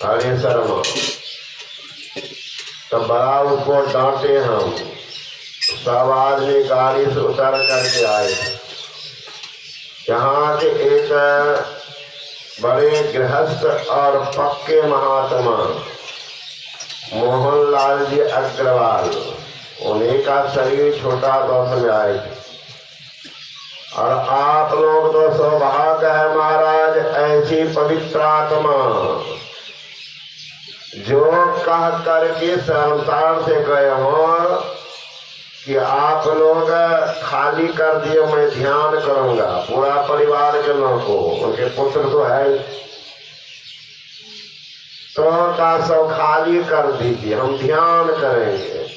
हरे शर्मा तो बड़ा उसको डांटे हम। सब आदमी गाड़ी से उतर करके आए। यहाँ के एक बड़े गृहस्थ और पक्के महात्मा मोहनलाल जी अग्रवाल, उन्हीं का शरीर छोटा दौर में आए। और आप लोग तो सौभाग्य है महाराज, ऐसी पवित्र आत्मा जो कह करके संसार से गए हो कि आप लोग खाली कर दिए, मैं ध्यान करूंगा। पूरा परिवार के लोगों को, उनके पुत्र तो है, तो का सब खाली कर दीजिए, हम ध्यान करेंगे।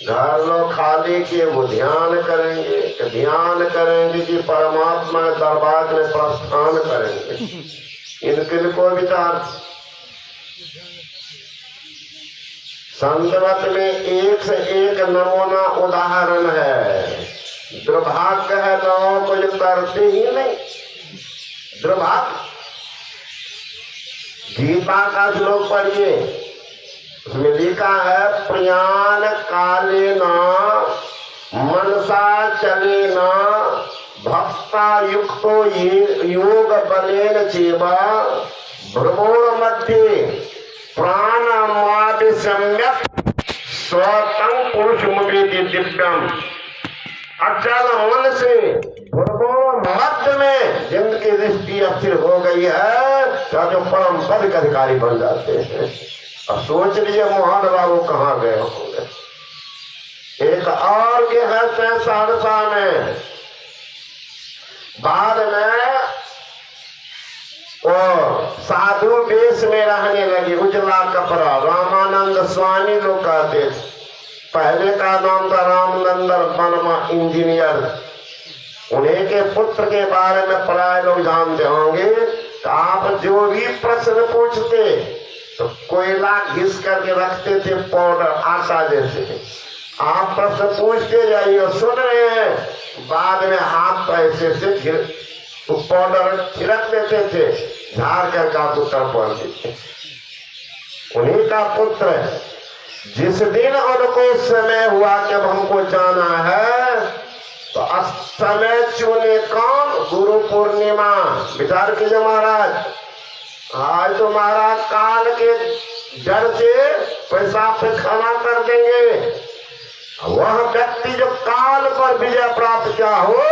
घर लोग खाली किए, वो ध्यान करेंगे। ध्यान करेंगे कि परमात्मा के दरबार में प्रस्थान करेंगे। इनके को विचार संतवत में एक से एक नमूना उदाहरण है। दुर्भाग्य है लोगों को जो करते ही नहीं। दुर्भाग्य। गीता का श्लोक पढ़िए, उसमें लिखा है प्रयाण काले न मनसा चले न भक्ता युक्तो योग बलेन चेवा भ्रमोण मध्य प्राणमादि सम्यक स्वतंग पुरुष मुझे दिव्यम। अचल मन से भ्रमोण मध्य में जिनकी दृष्टि अस्थिर हो गई है, तो जो परम पद के अधिकारी बन जाते हैं। अब सोच लीजिए मोहन बाबू कहाँ गए होंगे। एक और के है सहरसा में, बाद में वो साधु वेश में रहने लगी, उजला कपड़ा। रामानंद स्वामी लोग कहते, पहले का नाम था रामनंदन वर्मा इंजीनियर। उन्हीं के पुत्र के बारे में प्राय लोग जानते होंगे। तो आप जो भी प्रश्न पूछते तो कोयला घिस करके रखते थे, पाउडर आटा जैसे। आप प्रश्न पूछते जाइए, सुन रहे हैं, बाद में हाथ पैसे से पाउडर छिड़क देते थे, झाड़ कर का उत्तर पड़ देते। उन्हीं का पुत्र जिस दिन उनको समय हुआ कि अब हमको जाना है, तो समय चुने कौन? गुरु पूर्णिमा। विचार कीजिए महाराज, आज तो महाराज काल के जड़ से पैसा पे खाना कर देंगे। वह व्यक्ति जो काल पर विजय प्राप्त क्या हो,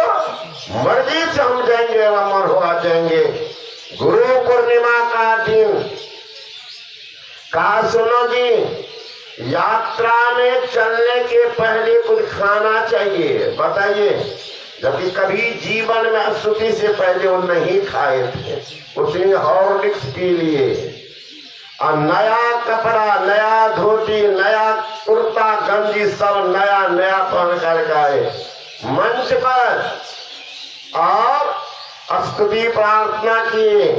मर्जी से हम जाएंगे, अमर हो जाएंगे। गुरु पूर्णिमा का दिन कहा, सुनो जी, यात्रा में चलने के पहले कुछ खाना चाहिए। बताइए, जबकि कभी जीवन में स्तुति से पहले वो नहीं खाए थे। उसने हॉर्लिक्स पी लिए और नया कपड़ा, नया धोती, नया कुर्ता गंजी सब नया नया पहन कर आए मंच पर और स्तुति प्रार्थना किए,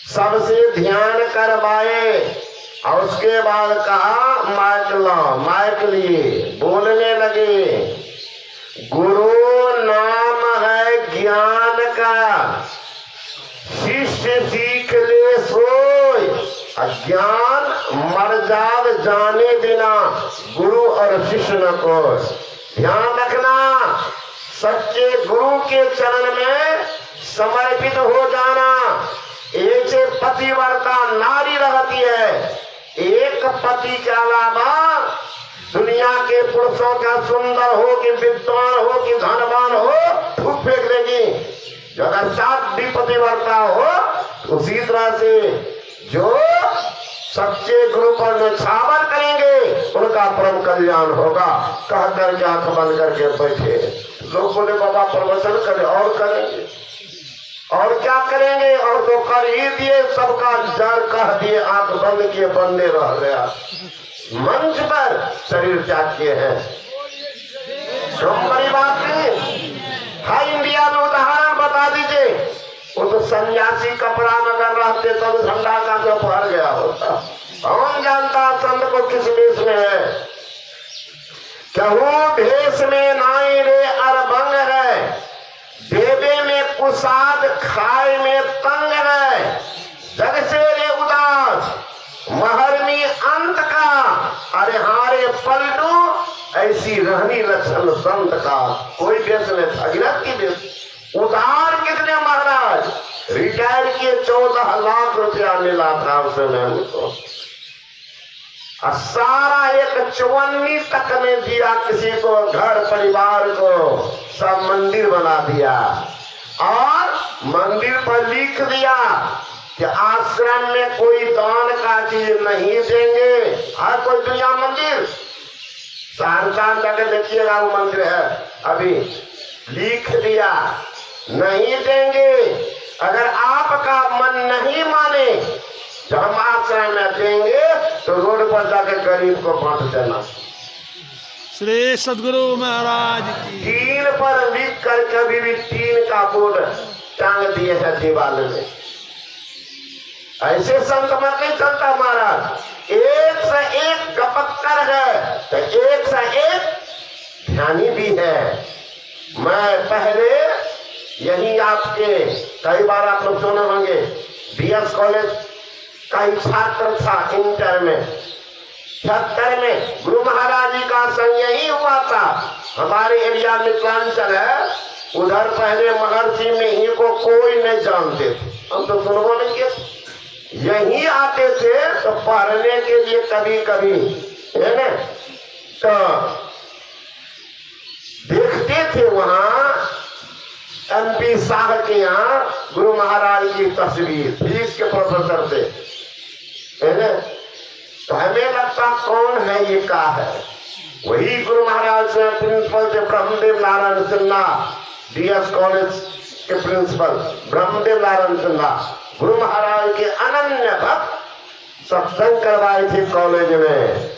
सबसे ध्यान करवाए। और उसके बाद कहा माइक लाओ, माइक लिए बोलने लगे, गुरु नाम है ज्ञान का, शिष्य सीख ले सोई, अज्ञान मर जाव जाने बिना, गुरु और शिष्य न को। ध्यान रखना, सच्चे गुरु के चरण में समर्पित हो जाना। एक से पतिव्रता नारी रहती है, एक पति के अलावा दुनिया के पुरुषों का सुंदर हो कि विद्वान हो कि धनवान हो, फूक फेंक लेगी। जो अगर साथ भी पतिव्रता हो, उसी तरह से जो सच्चे गुरु पर न्यौछावर करेंगे उनका परम कल्याण होगा। कह करके आंख बंद करके बैठे। लोग बोले बाबा प्रवचन करें, और करेंगे और क्या करेंगे, और तो कर ही दिए, सबका जड़ कह दिए, आंख बंद किए, बंदे रह गया। मंच पर शरीर त्याग किए हैं। बड़ी बात नहीं है। इंडिया में उदाहरण बता दीजिए, वो तो सन्यासी कपड़ा में अगर रहते तो झंडा का जो भर गया होता। कौन जानता संत को किस भेष में है। कहूँ भेष में नाई रे अरबंग है, देवे में कुसाद खाए में तंग है। जग से के पलटू ऐसी रहनी लक्षण संत का। कोई देश में ठगिनत की देश उधार कितने महाराज रिटायर किए 14 लाख रुपया मिला था उस समय उनको, सारा एक चवन्नी तक ने दिया किसी को, घर परिवार को, सब मंदिर बना दिया और मंदिर पर लिख दिया कि आश्रम में कोई दान का चीज नहीं देंगे। हर कोई दुनिया मंदिर सहरसा जाकर देखिएगा वो मंदिर है, अभी लिख दिया नहीं देंगे। अगर आपका मन नहीं माने जब हम आश्रम में देंगे तो रोड पर जाकर गरीब को बांट देना। श्री सदगुरु महाराज की। टीन पर लिख कर कभी भी टीन का बोर्ड टांग दिए हैं दीवार में। ऐसे संत मत नहीं चलता महाराज। एक से एक गपक्कर है तो एक से एक ध्यानी भी है। मैं पहले यही आपके कई बार आप लोग सुने होंगे, बीएस कॉलेज का ही छात्र था इंटर में 76 में। गुरु महाराज जी का संग यही हुआ था। हमारे एरिया मिथिलांचल है, उधर पहले महर्षि में ही को कोई नहीं जानते थे, हम तो सुनबो नहीं किए। यही आते थे तो पढ़ने के लिए कभी कभी, है ना, तो देखते थे वहां MP साहब के यहाँ गुरु महाराज की तस्वीर, फीस के प्रोफेसर थे, है ना। तो हमें लगता कौन है ये का है। वही गुरु महाराज से प्रिंसिपल थे ब्रह्मदेव नारायण सिन्हा, बीएस कॉलेज के प्रिंसिपल ब्रह्मदेव नारायण सिन्हा। गुरु महाराज के अनन्य भक्त सत्संग करवाए थे कॉलेज में।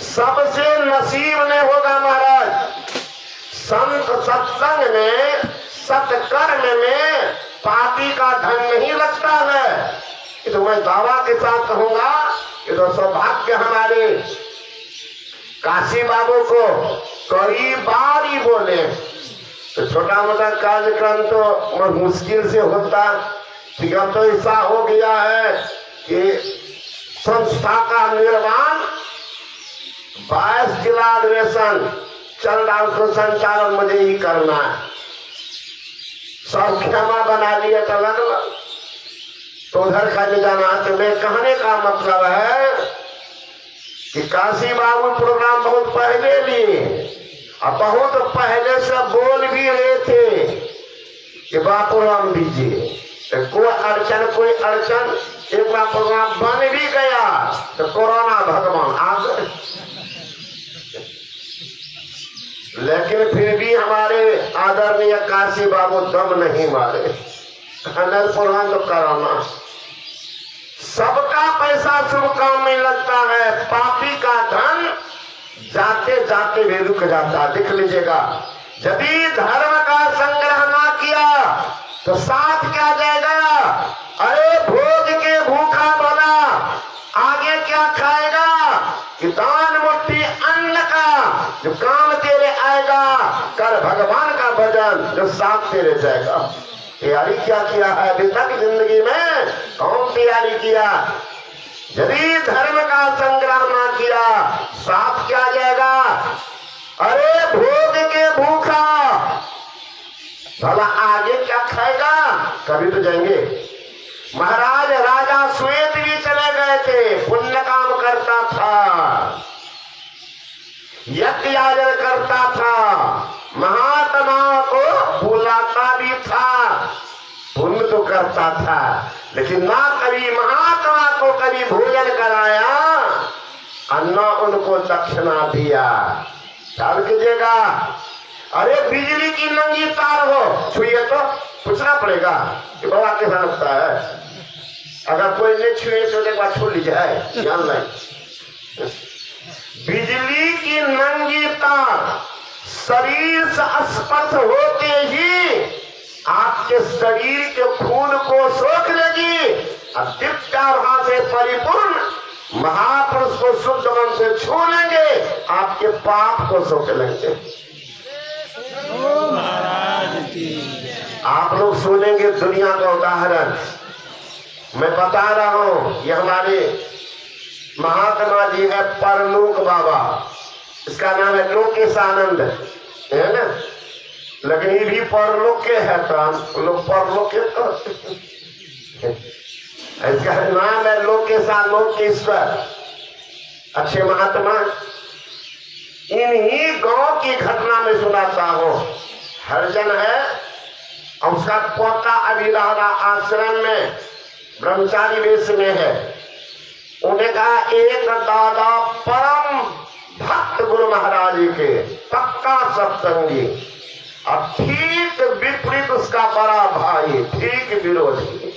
सबसे नसीब नहीं होगा महाराज संत सत्संग में, सत्कर्म में पापी का धन नहीं लगता है। ये तो मैं दावा के साथ कहूंगा, ये तो सौभाग्य हमारे काशी बाबू को कई बार ही बोले। तो छोटा मोटा कार्यक्रम तो मुश्किल से होता, ठीक है। तो ऐसा हो गया है कि संस्था का निर्माण 22 जिला अधिवेशन चल रहा, उसको संचालन मुझे ही करना है। सब क्षमा बना लिया तो अलग तो उधर का ले जाना। तो मैं कहने का मतलब है कि काशी बाबू प्रोग्राम बहुत पहले लिए और बहुत पहले से बोल भी रहे थे कि बाप प्रोग्राम दीजिए। तो कोई अड़चन एक बार प्रोग्राम बन भी गया तो कोरोना भगवान आ गए। लेकिन फिर भी हमारे आदरणीय काशी बाबू दम नहीं मारे, प्रोग्राम तो कराना। सबका पैसा शुभ काम में लगता है, पापी का धन जाते जाते भी रुक जाता। देख लीजिएगा, यदि धर्म का संग्रह ना किया तो साथ क्या जाएगा। अरे भोग के भूखा बोला, आगे क्या खाएगा कि दान मुट्ठी अन्न का जो काम तेरे आएगा, कर भगवान का भजन जो साथ तेरे जाएगा। तैयारी क्या किया है अभी तक जिंदगी में, कौन तैयारी किया। यदि धर्म का संग्रह ना किया साथ क्या जाएगा। अरे भोग के भूखा भला आगे क्या खाएगा, कभी तो जाएंगे। महाराज राजा श्वेत भी चले गए थे, पुण्य काम करता था, यज्ञ याजन करता था, महात्मा को बुलाता भी था, पुण्य तो करता था, लेकिन ना कभी महात्मा को कभी भोजन कराया और न उनको दक्षिणा दिया। ख्याल कीजिएगा। अरे बिजली की नंगी तार हो, छुइए तो पूछना पड़ेगा कि बाबा कैसा लगता है। अगर कोई नहीं छुए तो एक बार छू लीजिए, ध्यान नहीं। बिजली की नंगी तार शरीर से स्पर्श होते ही आपके शरीर के खून को सोख लेगी और दिव्य से परिपूर्ण महापुरुष को शुद्ध मन से छू लेंगे, आपके पाप को सोख लेंगे। आप लोग सुनेंगे दुनिया का उदाहरण मैं बता रहा हूं। ये हमारे महात्मा जी है परलोक बाबा, इसका नाम है लोकेश आनंद, है ना। लेकिन ये भी परलोक के है, तो लोग परलोक के कहते। इसका नाम है लोकेश लोकेश्वर, अच्छे महात्मा। इन्हीं गांव की घटना में सुनाता हूं। हरिजन है और उसका पोता अभी रहा आश्रम में, ब्रह्मचारी वेश में है। उन्हें कहा एक दादा परम भक्त गुरु महाराज के पक्का सत्संगी, और ठीक विपरीत उसका बड़ा भाई, ठीक विरोधी,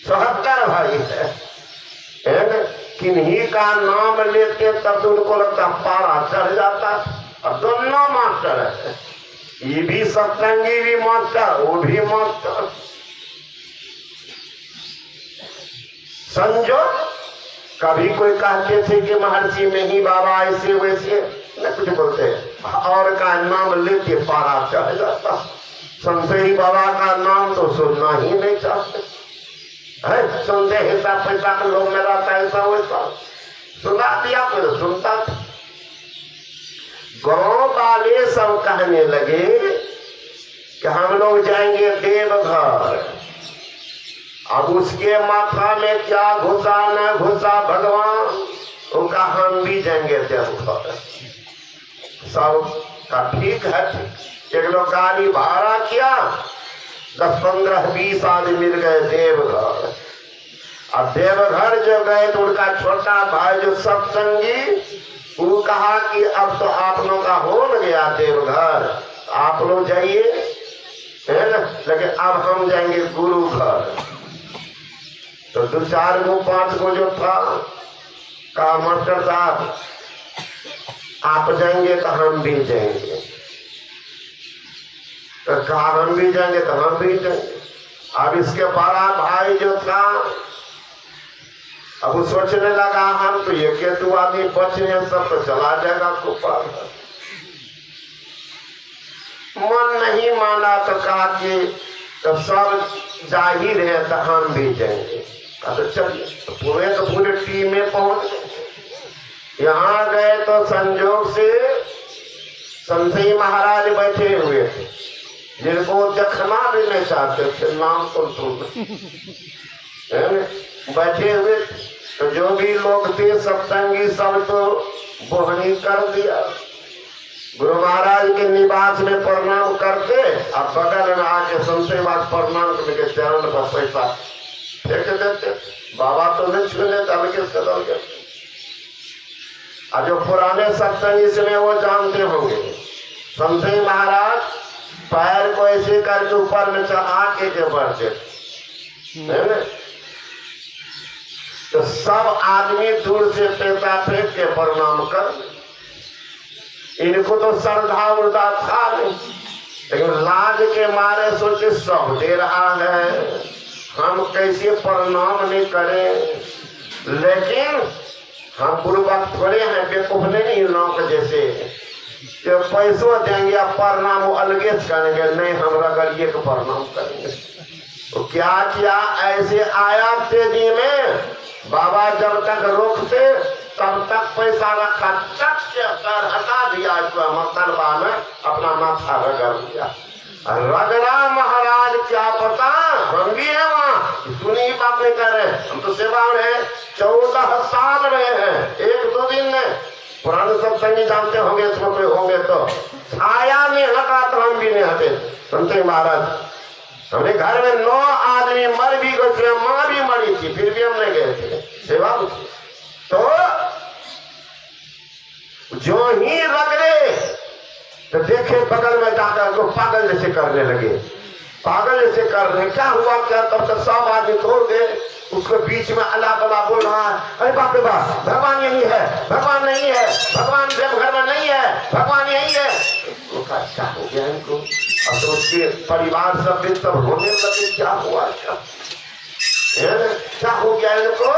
74 भाई है ना। किन्हीं का नाम लेते तब उनको लगता पारा चढ़ जाता। और दोनों मास्टर है, ये भी सत्संगी भी मास्टर, वो भी मास्टर। संजोग कभी कोई कहते थे कि महर्षि में ही बाबा ऐसे वैसे न कुछ बोलते, और का नाम लेके पारा चढ़ जाता। संशयी बाबा का नाम तो सुनना ही नहीं चाहते है। सुनते हिसाब पैसा के लोग में रहता है, ऐसा वैसा सुना दिया फिर सुनता था। गांव वाले सब कहने लगे कि हम लोग जाएंगे देवघर। अब उसके माथा में क्या घुसा न घुसा भगवान, उनका हम भी जाएंगे देवघर। सब का ठीक है। एक लोग गाड़ी भाड़ा किया, 10, 15, 20 आदमी मिल गए देवघर। अब देवघर जो गए तो उनका छोटा भाई जो सत्संगी, वो कहा कि अब तो आप लोग का हो न गया देवघर, आप लोग जाइए, है ना। लेकिन अब हम जाएंगे गुरु घर। तो 2, 4 गो 5 गो जो था, कहा मास्टर साहब आप जाएंगे तो हम भी जाएंगे। तो कहा हम भी जाएंगे तो हम भी जाएंगे। अब इसके बड़ा भाई जो था, अब वो सोचने लगा हम तो एक 2 आदमी बचे हैं, सब तो चला जाएगा कुपार। मन नहीं माना तो कहा कि तो सब जाहिर है तो हम भी जाएंगे। तो चलिए, तो पूरे टीम में पहुंच गए। यहाँ गए तो संजोग से संशयी महाराज बैठे हुए थे, जिनको देखना भी नहीं चाहते थे, नाम तो सुन बैठे हुए। तो जो भी लोग थे सत्संगी सब तो बोहनी कर दिया। गुरु महाराज के निवास में प्रणाम करते, अब बगल में आके संशय बात प्रणाम करके चरण पर पैसा फेंक देते। बाबा तो नहीं छूने किसके दल के। और जो पुराने सत्संगी इसमें वो जानते होंगे, संशय महाराज पैर को ऐसे करके ऊपर में चढ़ा के बढ़ते, है ना। तो सब आदमी दूर से पैसा फेंक के प्रणाम कर। इनको तो श्रद्धा उर्दा था नहीं, लेकिन लाज के मारे सोचे सब दे रहा है, हम कैसे प्रणाम नहीं करें। लेकिन हम पूर्वक थोड़े हैं, बेवकूफ नहीं लोग जैसे जो पैसों देंगे अब प्रणाम वो अलगे करेंगे, नहीं हम रगड़िए को प्रणाम करेंगे। तो क्या किया, ऐसे आया तेजी में, बाबा जब तक रोकते तब तक पैसा रखा, चक के सर हटा दिया, मतलबा में अपना माथा रगड़ दिया। रगड़ा महाराज क्या पता, हम भी है वहाँ, सुनी बात नहीं कर रहे, हम तो सेवा में 14 साल रहे हैं, 1-2 दिन में। पुराने सत्संगी जानते होंगे, इसमें कोई होंगे तो छाया नहीं हटा तो हम भी नहीं हटे। संत महाराज हमने घर में 9 आदमी मर भी गए, माँ भी मरी थी, फिर भी हम नहीं गए थे सेवा। तो जो ही रगड़े तो देखे बगल में जाकर को पागल जैसे करने लगे, पागल जैसे कर रहे। क्या हुआ क्या, तब तक सब आदमी तोड़ गए। उसको बीच में अल्लाह बला बोल रहा है, अरे बाप रे बाप, भगवान यही है, भगवान नहीं है, भगवान देवघर में नहीं है, भगवान यही है। क्या हो गया इनको। अब तो उसके परिवार सब भी सब होने लगे, क्या हुआ क्या हो गया इनको।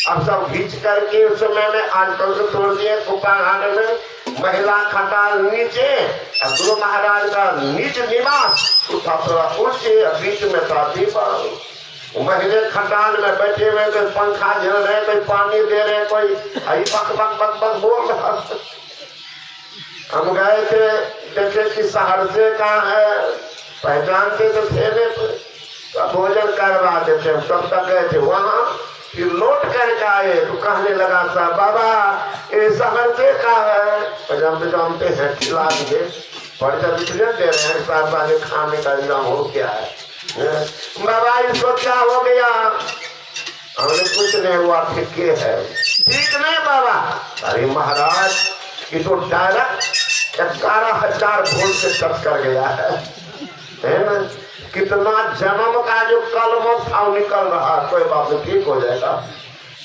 अब सब घींच करके उस समय में आजकल से तोड़ दिए कुपाघाट में, महिला खटाल नीचे, गुरु महाराज का नीच निवास उठा थोड़ा ऊंचे, बीच में था दीपा। महीने खटाल में बैठे हुए, कोई पंखा झेल रहे, कोई पानी दे रहे, कोई आई बक बक बक बक बोल रहा। हम गए थे, देखे कि सहरसे का है, पहचानते तो थे नहीं, तो भोजन करवा देते, तब तक गए थे वहाँ। फिर लौट कर आए तो कहने लगा साहब बाबा ये सहरसे का है, जानते हैं, खिला दिए, पर्चा इसलिए दे रहे हैं साहब वाले खाने का इंतजाम हो क्या है। बाबा इसको क्या हो गया? हमने कुछ नहीं हुआ, ठीक है। ठीक नहीं बाबा? अरे महाराज ये तो डायरेक्ट 11,000 वोल्ट से टच कर गया है ना? कितना जन्म का जो कलम था निकल रहा, कोई बात नहीं, ठीक हो जाएगा।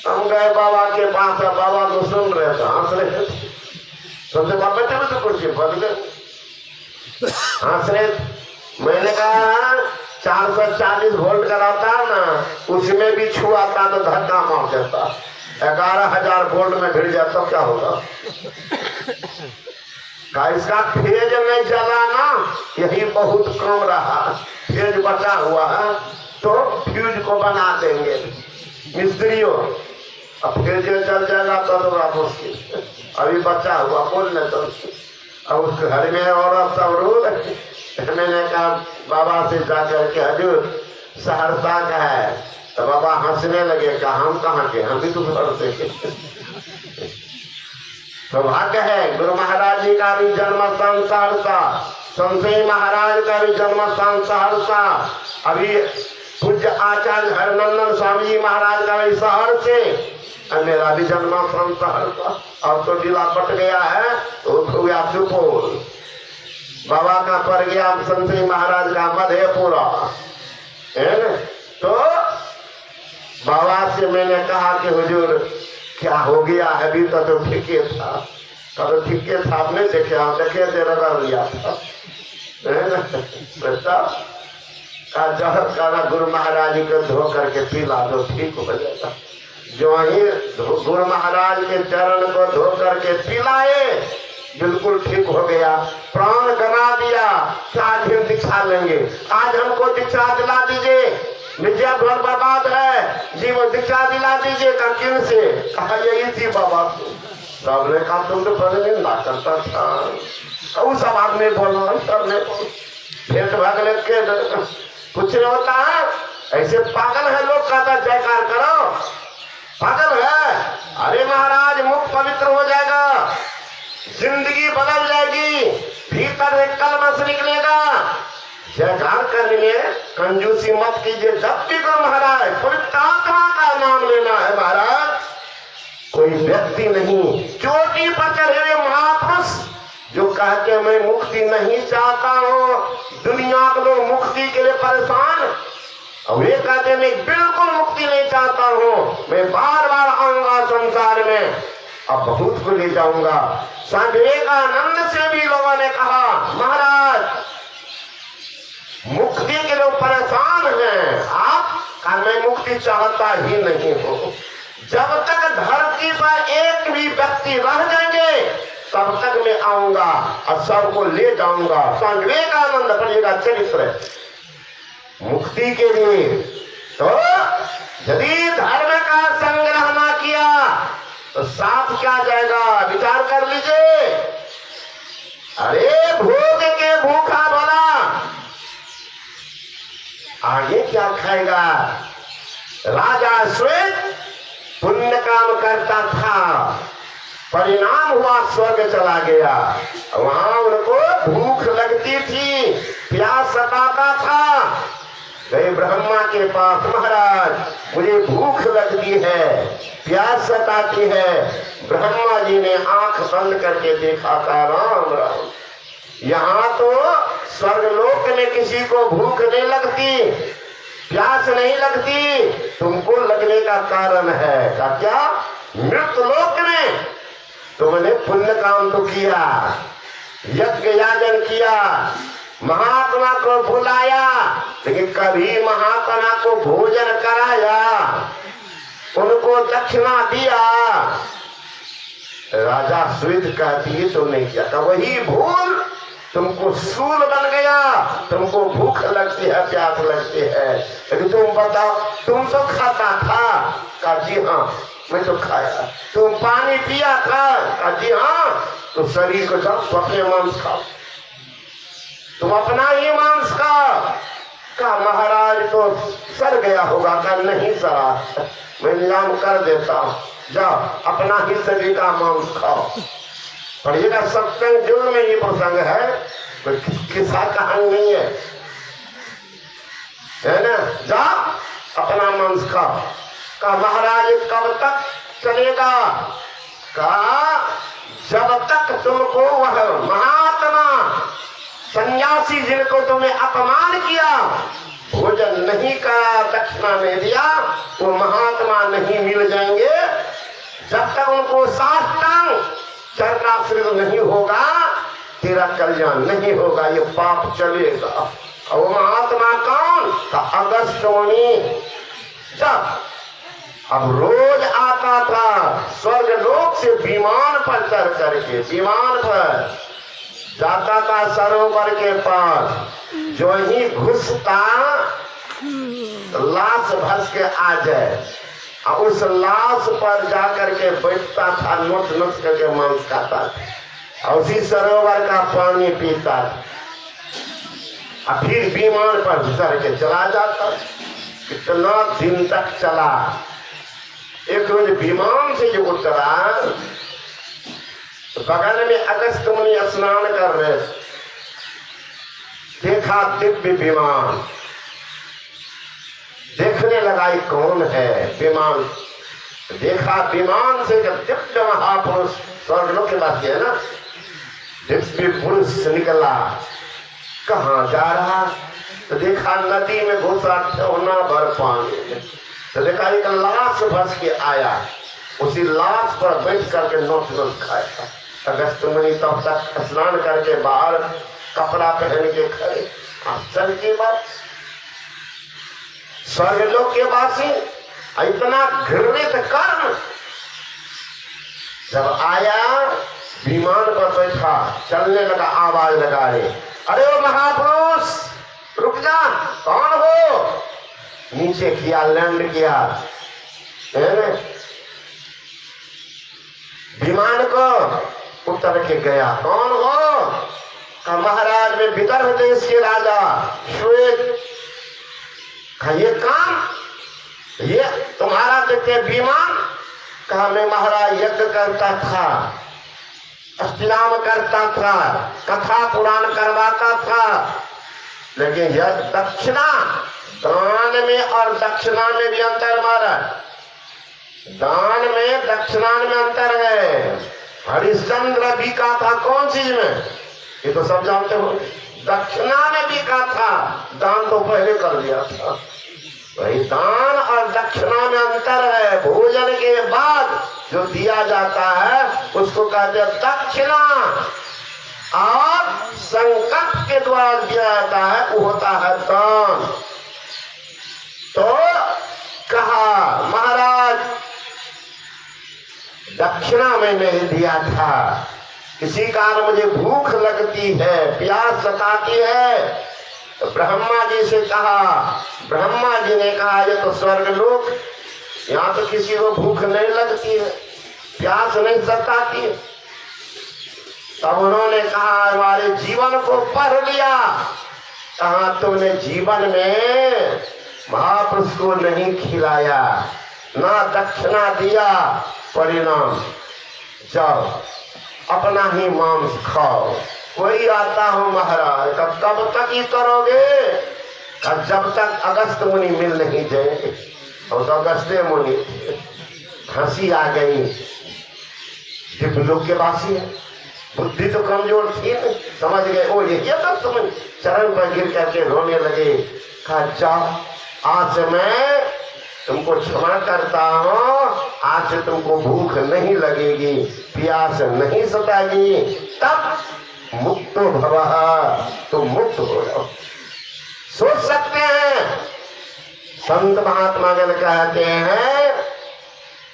हम गए बाबा के पास, बाबा को सुन रहे थे, हंस रहे थे, सुनते बाबा बैठे हुए कुर्सी बदल गए, हंस रहे। मैंने कहा 440 वोल्ट कराता ना, उसमें भी छुआता तो धक्का मार देता, 11,000 वोल्ट में भिड़ जाता तो क्या होगा? का इसका फेज नहीं जला ना, यही बहुत कम रहा, फेज बचा हुआ है तो फ्यूज को बना देंगे मिस्त्रियों। अब फेज चल जाएगा तो बड़ा मुश्किल, अभी बचा हुआ बोलने तो। अब उस घर में औरत सब रो रही। मैंने कहा बाबा से जाकर के हजूर सहरसा का है, तो बाबा हंसने लगे, कहा हम कहाँ के, हम भी तो घर से। सौभाग्य है गुरु महाराज जी का भी जन्म स्थान सहरसा, संशय महाराज का भी जन्म स्थान सहरसा, अभी पूज्य आचार्य हरनंदन स्वामी जी महाराज का भी सहरसे, मेरा भी जन्म स्थान सहरसा। अब तो जिला बट गया है तो हो गया सुपौल, बाबा का पड़ गया संशय महाराज का मधेपुरा, है न? तो बाबा से मैंने कहा कि हुजूर क्या हो गया है? अभी तो ठीके था, कब ठीके था, आपने देखे, आप देखे थे, रगड़ लिया था, जहर गुरु महाराज जी को धो करके पिला दो, ठीक हो जाएगा। जो ही गुरु महाराज के चरण को धो करके पिलाए, बिल्कुल ठीक हो गया, प्राण गवा दिया। आज हम दीक्षा लेंगे, आज हमको दीक्षा दिला दीजिए, विद्या भर बर्बाद है, जीवन दीक्षा दिला दीजिए। किन से? कहा यही थी बाबा को। सबने कहा तुम तो पहले ना करता था, उस आवाज में बोलना, सबने भेंट भागने के कुछ नहीं होता है, ऐसे पागल है लोग, कहता जयकार करो, पागल है। अरे महाराज मुख पवित्र हो जाएगा, जिंदगी बदल जाएगी, भीतर एक कलमश निकलेगा। जयकार करने में कंजूसी मत कीजिए, जब भी गुरु महाराज पवित्र आत्मा का नाम लेना है महाराज, कोई व्यक्ति नहीं, चोटी पर चढ़े हुए महापुरुष जो कहते मैं मुक्ति नहीं चाहता हूँ, दुनिया के लोग मुक्ति के लिए परेशान, और वे कहते मैं बिल्कुल मुक्ति नहीं चाहता हूँ, मैं बार बार आऊंगा संसार में, अब बहुत को ले जाऊंगा। स्वामी विवेकानंद से भी लोगों ने कहा महाराज मुक्ति के लोग परेशान हैं, आप का मैं मुक्ति चाहता ही नहीं हूँ। जब तक धरती पर एक भी व्यक्ति रह जाएंगे तब तक मैं आऊंगा और सबको ले जाऊंगा। स्वामी विवेकानंद पढ़िएगा चरित्र मुक्ति के लिए। तो यदि धर्म का संग्रह ना किया तो साथ क्या जाएगा, विचार कर लीजिए। अरे भोग के भूखा भला आगे क्या खाएगा। राजा श्वेत पुण्य काम करता था, परिणाम हुआ स्वर्ग चला गया, वहां उनको भूख लगती थी, प्यास सताता था। गए ब्रह्मा के पास, महाराज मुझे भूख लगती है, प्यास सताती है। ब्रह्मा जी ने आंख बंद करके देखा था, राम राम, यहाँ तो स्वर्गलोक में किसी को भूख नहीं लगती, प्यास नहीं लगती, तुमको लगने का कारण है क्या? मृत्यु लोक में तुमने पुण्य काम तो किया, यज्ञ याजन किया, महात्मा को बुलाया, लेकिन कभी महात्मा को भोजन कराया, उनको दक्षिणा दिया। राजा श्वेत कहती है तो नहीं किया था, वही भूल तुमको सूल बन गया, तुमको भूख लगती है, प्यास लगती है, लेकिन तुम बताओ तुम तो खाता था? कहा जी हाँ मैं तो खाया। तुम पानी पिया था? कहा जी हाँ। तो शरीर को जाओ तो अपने मांस खाओ, तुम अपना ही मांस खाओ। कहा महाराज तो सड़ गया होगा। कहा नहीं सड़ा, मैं इंतजाम कर देता हूँ, जाओ अपना ही शरीर का मांस खाओ। पढ़िएगा सत्संग युग में ये प्रसंग है, कोई किस्सा कहानी नहीं है ना। जाओ अपना मांस खाओ। कहा महाराज कब तक चलेगा? कहा जब तक तुमको वह महात्मा सन्यासी जिनको तुमने अपमान किया, भोजन नहीं करा, दक्षिणा नहीं दिया, वो महात्मा नहीं मिल जाएंगे। जब तक उनको साष्टांग चरणाश्रित नहीं होगा, तेरा कल्याण नहीं होगा, ये पाप चलेगा। और वो महात्मा कौन था? अगस्त मुनि। जब अब रोज आता था स्वर्ग लोक से विमान पर चढ़ करके, विमान पर जाता था सरोवर के पास। जो ही घुसता लाश भस के आ जाए, और उस लाश पर जाकर के बैठता था, नोच नोच करके मांस खाता था, और उसी सरोवर का पानी पीता था, और फिर विमान पर चढ़ के चला जाता। कितना दिन तक चला। एक रोज विमान से जो उतरा, बगल में अगस्त मुनि स्नान कर रहे, देखा दिव्य विमान, देखने लगा ये कौन है विमान। देखा विमान से जब दिव्य महापुरुष स्वर्गलोक के पास है ना, दिव्य पुरुष निकला। कहाँ जा रहा? तो देखा नदी में घुसा ठेवना भर पानी। तो देखा एक लाश फंस के आया, उसी लाश पर बैठ करके नोच नोच खाया। अगस्त मुनि तब तक स्नान करके बाहर कपड़ा पहन के खड़े। आश्चर्य की बात, स्वर्गलोक के वासी इतना घृणित कर्म। जब आया विमान पर बैठा, चलने लगा, आवाज लगा रहे, अरे ओ महापुरुष रुक जा, कौन हो? नीचे किया, लैंड किया, विमान को उतर के गया। कौन हो? कहा महाराज मैं विदर्भ देश के राजा श्वेत। कहा ये काम, ये तुम्हारा देखते विमान? कहा मैं महाराज यज्ञ करता था, अष्टयाम करता था, कथा पुराण करवाता था, लेकिन यह दक्षिणा, दान में और दक्षिणा में भी अंतर मारा। दान में दक्षिणा में अंतर है। हरिश्चंद्र भी का था कौन चीज में? ये तो सब जानते हो। दक्षिणा में भी का था, दान तो पहले कर दिया था। वही दान और दक्षिणा में अंतर है। भोजन के बाद जो दिया जाता है उसको कहते हैं दक्षिणा, और संकल्प के द्वारा दिया जाता है वो होता है दान। तो कहा महाराज दक्षिणा में नहीं दिया था, इसी कारण मुझे भूख लगती है, प्यास सताती है। तो ब्रह्मा जी से कहा, ब्रह्मा जी ने कहा ये तो स्वर्गलोक, यहाँ तो किसी को भूख नहीं लगती है, प्यास नहीं सताती है। तब उन्होंने कहा हमारे जीवन को पढ़ लिया। कहा तुमने जीवन में महापुरुष को नहीं खिलाया, ना दक्षिणा दिया, परिणाम जाओ अपना ही मांस खाओ। कोई आता हो महाराज, कब तक ही करोगे? जब तक अगस्त मुनि मिल नहीं जाएंगे। और तो अगस्त मुनि हंसी आ गई, दिव्य लोक के वासी है, बुद्धि तो कमजोर थी, समझ गए ओ ये अगस्त मुनि। चरण पर गिर करके रोने लगे। कहा जाओ आज से मैं तुमको क्षमा करता हूँ, आज से तुमको भूख नहीं लगेगी, प्यास नहीं सताएगी, तब मुक्त भवः, तुम मुक्त हो जाओ। सोच सकते हैं संत महात्मा जन कहते हैं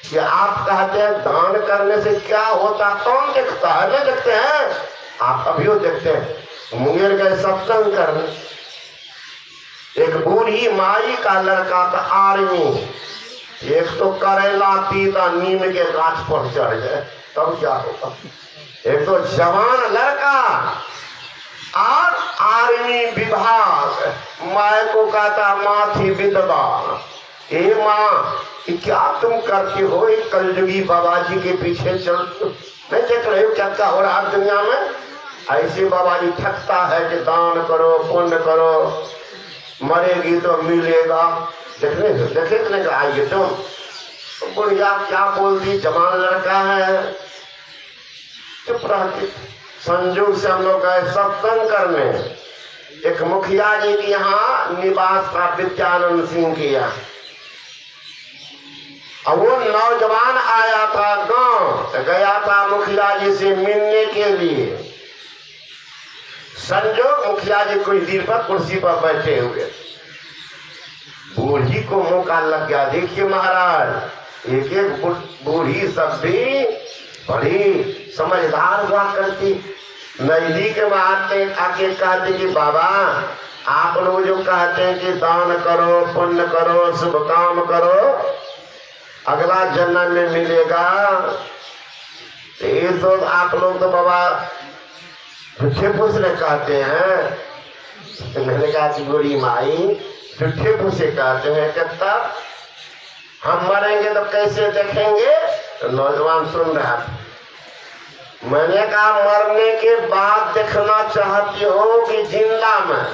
कि आप कहते हैं दान करने से क्या होता, कौन देखता है? नहीं देखते हैं आप, अभी देखते हैं मुंगेर गए सत्संग करने, एक बूढ़ी माई का लड़का था आर्मी, एक तो करेला पीता नीम के गाछ पर चढ़ गए, तब क्या होगा। एक तो जवान लड़का और आर्मी विभाग, माए को कहता माँ थी विधवा, ए माँ क्या तुम करती हो, एक कलयुगी बाबा जी के पीछे चल, मैं देख रही हूँ क्या क्या हो रहा है दुनिया में। ऐसे बाबा जी थकता है कि दान करो पुण्य करो, मरेगी तो मिलेगा, देखने का आइए तुम। बुढ़िया क्या बोलती, जवान लड़का है, चुप रहती। संयोग से हम लोग गए सत्संग करने, एक मुखिया जी के यहाँ निवास था, विद्यानंद सिंह के यहाँ। अब वो नौजवान आया था गांव, गया था मुखिया जी से मिलने के लिए। संजोग मुखिया जी कुछ देर पर कुर्सी पर बैठे हुए, बूढ़ी को मौका लग गया। देखिए महाराज, एक एक बूढ़ी सब भी बड़ी समझदार हुआ करती। नजदीक में आते आके कहते कि बाबा आप लोग जो कहते हैं कि दान करो पुण्य करो शुभ काम करो अगला जन्म में मिलेगा, ये तो आप लोग तो बाबा झूठे पूछने कहते हैं। तो मैंने कहा कि बुरी माई झूठे पूछे कहते हैं, कहता हम मरेंगे तो कैसे देखेंगे। तो नौजवान सुन रहा था। मैंने कहा मरने के बाद देखना चाहती हो कि जिंदा में।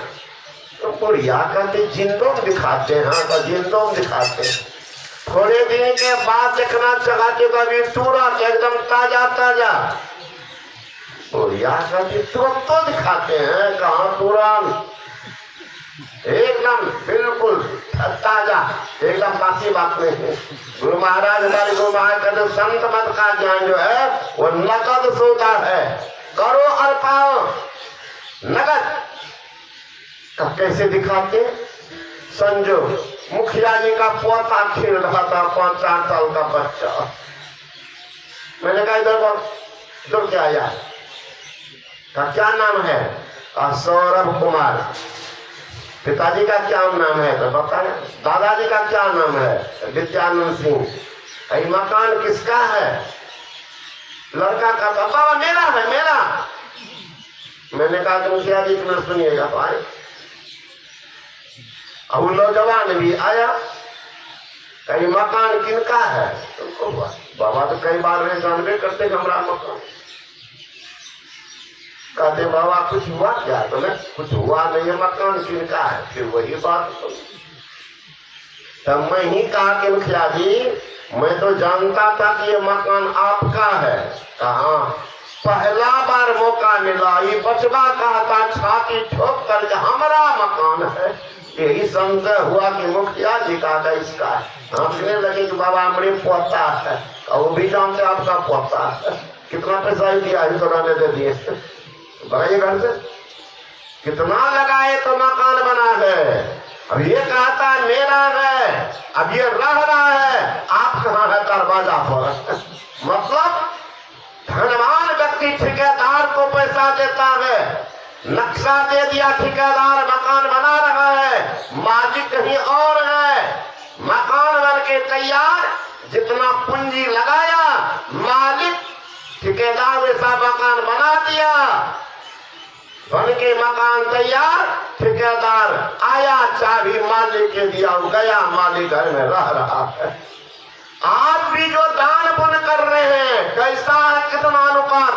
तो बुढ़िया कहते जिंदों में दिखाते हैं। हाँ तो जिंदों में दिखाते हैं, थोड़े दिन के बाद देखना चाहते हो कभी तुरंत एकदम ताजा ताजा। बुढ़िया कहती तुरंत तो दिखाते हैं, कहाँ तुरंत, एकदम बिल्कुल ताजा, एकदम बासी बात नहीं है। गुरु महाराज हमारे गुरु महाराज कहते संत मत का ज्ञान जो है वो नकद सोता है, करो और पाओ नकद। तब कैसे दिखाते। संजोग मुखिया जी का पोता खेल रहा था, 5-4 साल का बच्चा। मैंने कहा इधर क्या आया, का क्या नाम है, सौरभ कुमार। पिताजी का क्या नाम है तो बताया। दादाजी का क्या नाम है, विद्यानंद सिंह। ये मकान किसका है, लड़का का। बाबा मेरा है मेरा। मैंने कहा कि मुखिया जी तुम्हें सुनिएगा तो आए। अब नौजवान भी आया, कहीं मकान किनका है तुमको। बाबा तो कई बार वे जानबे करते हमारा मकान। कहते बाबा कुछ हुआ क्या, तो मैं कुछ हुआ नहीं है, मकान किनका है। फिर वही बात तब मैं ही कहा कि मुखिया जी मैं तो जानता था कि ये मकान आपका है। कहा पहला बार मौका मिला, ये बचवा कहता छाती ठोक करके हमारा मकान है। यही संशय हुआ कि मुखिया जी का इसका है। हंसने लगे कि बाबा हमारे पोता है, और वो भी जानते आपका पोता है। कितना पैसा ही दिया है तो रहने दे दिए, बताइए घर से कितना लगाए तो मकान बना है। अब ये कहता है मेरा है, अब ये रह रहा है, आप कहाँ है दरवाजा पर। मतलब धनवान व्यक्ति ठेकेदार को पैसा देता है, नक्शा दे दिया, ठेकेदार मकान बना रहा है, मालिक कहीं और है। मकान बन के तैयार, जितना पूंजी लगाया मालिक ठेकेदार वैसा मकान बना दिया, बन के मकान तैयार, ठेकेदार आया, चाबी मालिक के दिया, गया, मालिक घर में रह रहा है। आप भी जो दान पुण्य कर रहे हैं कैसा है, कितना अनुपात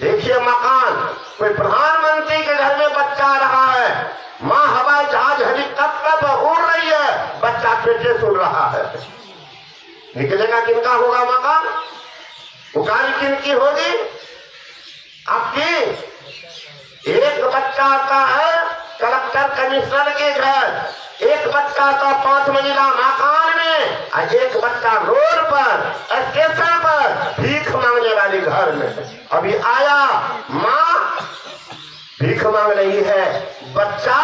देखिए। मकान कोई प्रधानमंत्री के घर में बच्चा रहा है, माँ हवाई जहाज हेलीकॉप्टर पर उड़ रही है, बच्चा पेटे सुन रहा है, निकलेगा किनका होगा मकान, उकारी किनकी होगी, आपकी। एक बच्चा आता है कलेक्टर कमिश्नर के घर, एक बच्चा था 5 मंजिला मकान में, और एक बच्चा रोड पर स्टेशन पर भीख मांगने वाले घर में। अभी आया, माँ भीख मांग रही है, बच्चा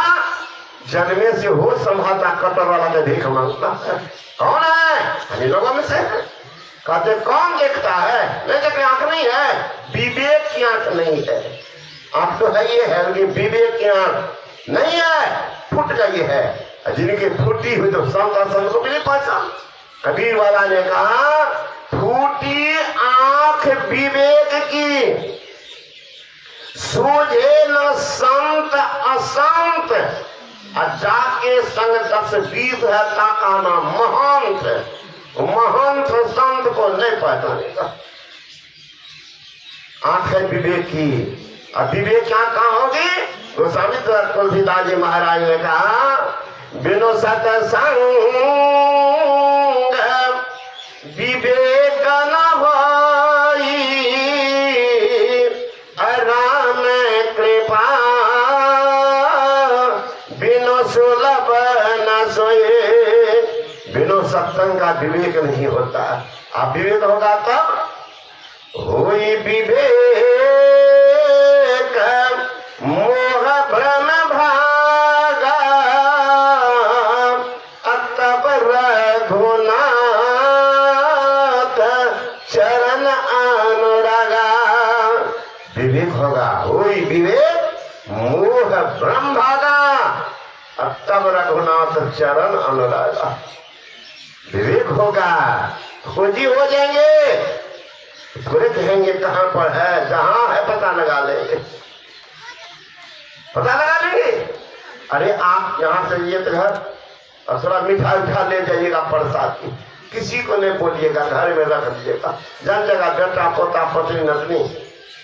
जन्मे से होश संभालता कटर वाला के भीख मांगता है। कौन है, हम लोगों में से। कहते कौन देखता है, नहीं देखने आंख नहीं है, विवेक की आंख नहीं है। आंख तो है ये है, लेकिन विवेक की आंख नहीं है, फूट गई है। जिनकी फूटी हुई तो संत असंत को मिली पहचान। कबीर वाला ने कहा फूटी आंख विवेक की, सूझे न संत असंत, जाके संग 10-20 है ताका ना महंत। महंत संत को नहीं पहचानेगा। आंख है विवेक की, अब विवेक क्या कहाँ होगी? गोस्वामी तुलसीदास जी महाराज ने कहा बिनु सतसंग विवेक न होई, राम कृपा बिनु सुलभ न सोए। बिनु सत्संग का विवेक नहीं होता। अब विवेक होगा तब होई विवेक, मोह भ्रम भागा, तब रघुनाथ चरण अनुरागा। विवेक होगा, होई विवेक, मोह भ्रम भागा, तब रघुनाथ चरण अनुरागा। विवेक होगा, खोजी हो जाएंगे, थोड़े कहेंगे कहां पर है, जहां है पता लगा लेंगे, पता लगा लेंगे। अरे आप यहां से ये घर और थोड़ा मिठाई उठा ले जाइएगा प्रसाद की, किसी को नहीं बोलिएगा, घर में रख दीजिएगा। जान जाएगा बेटा पोता पत्नी नतनी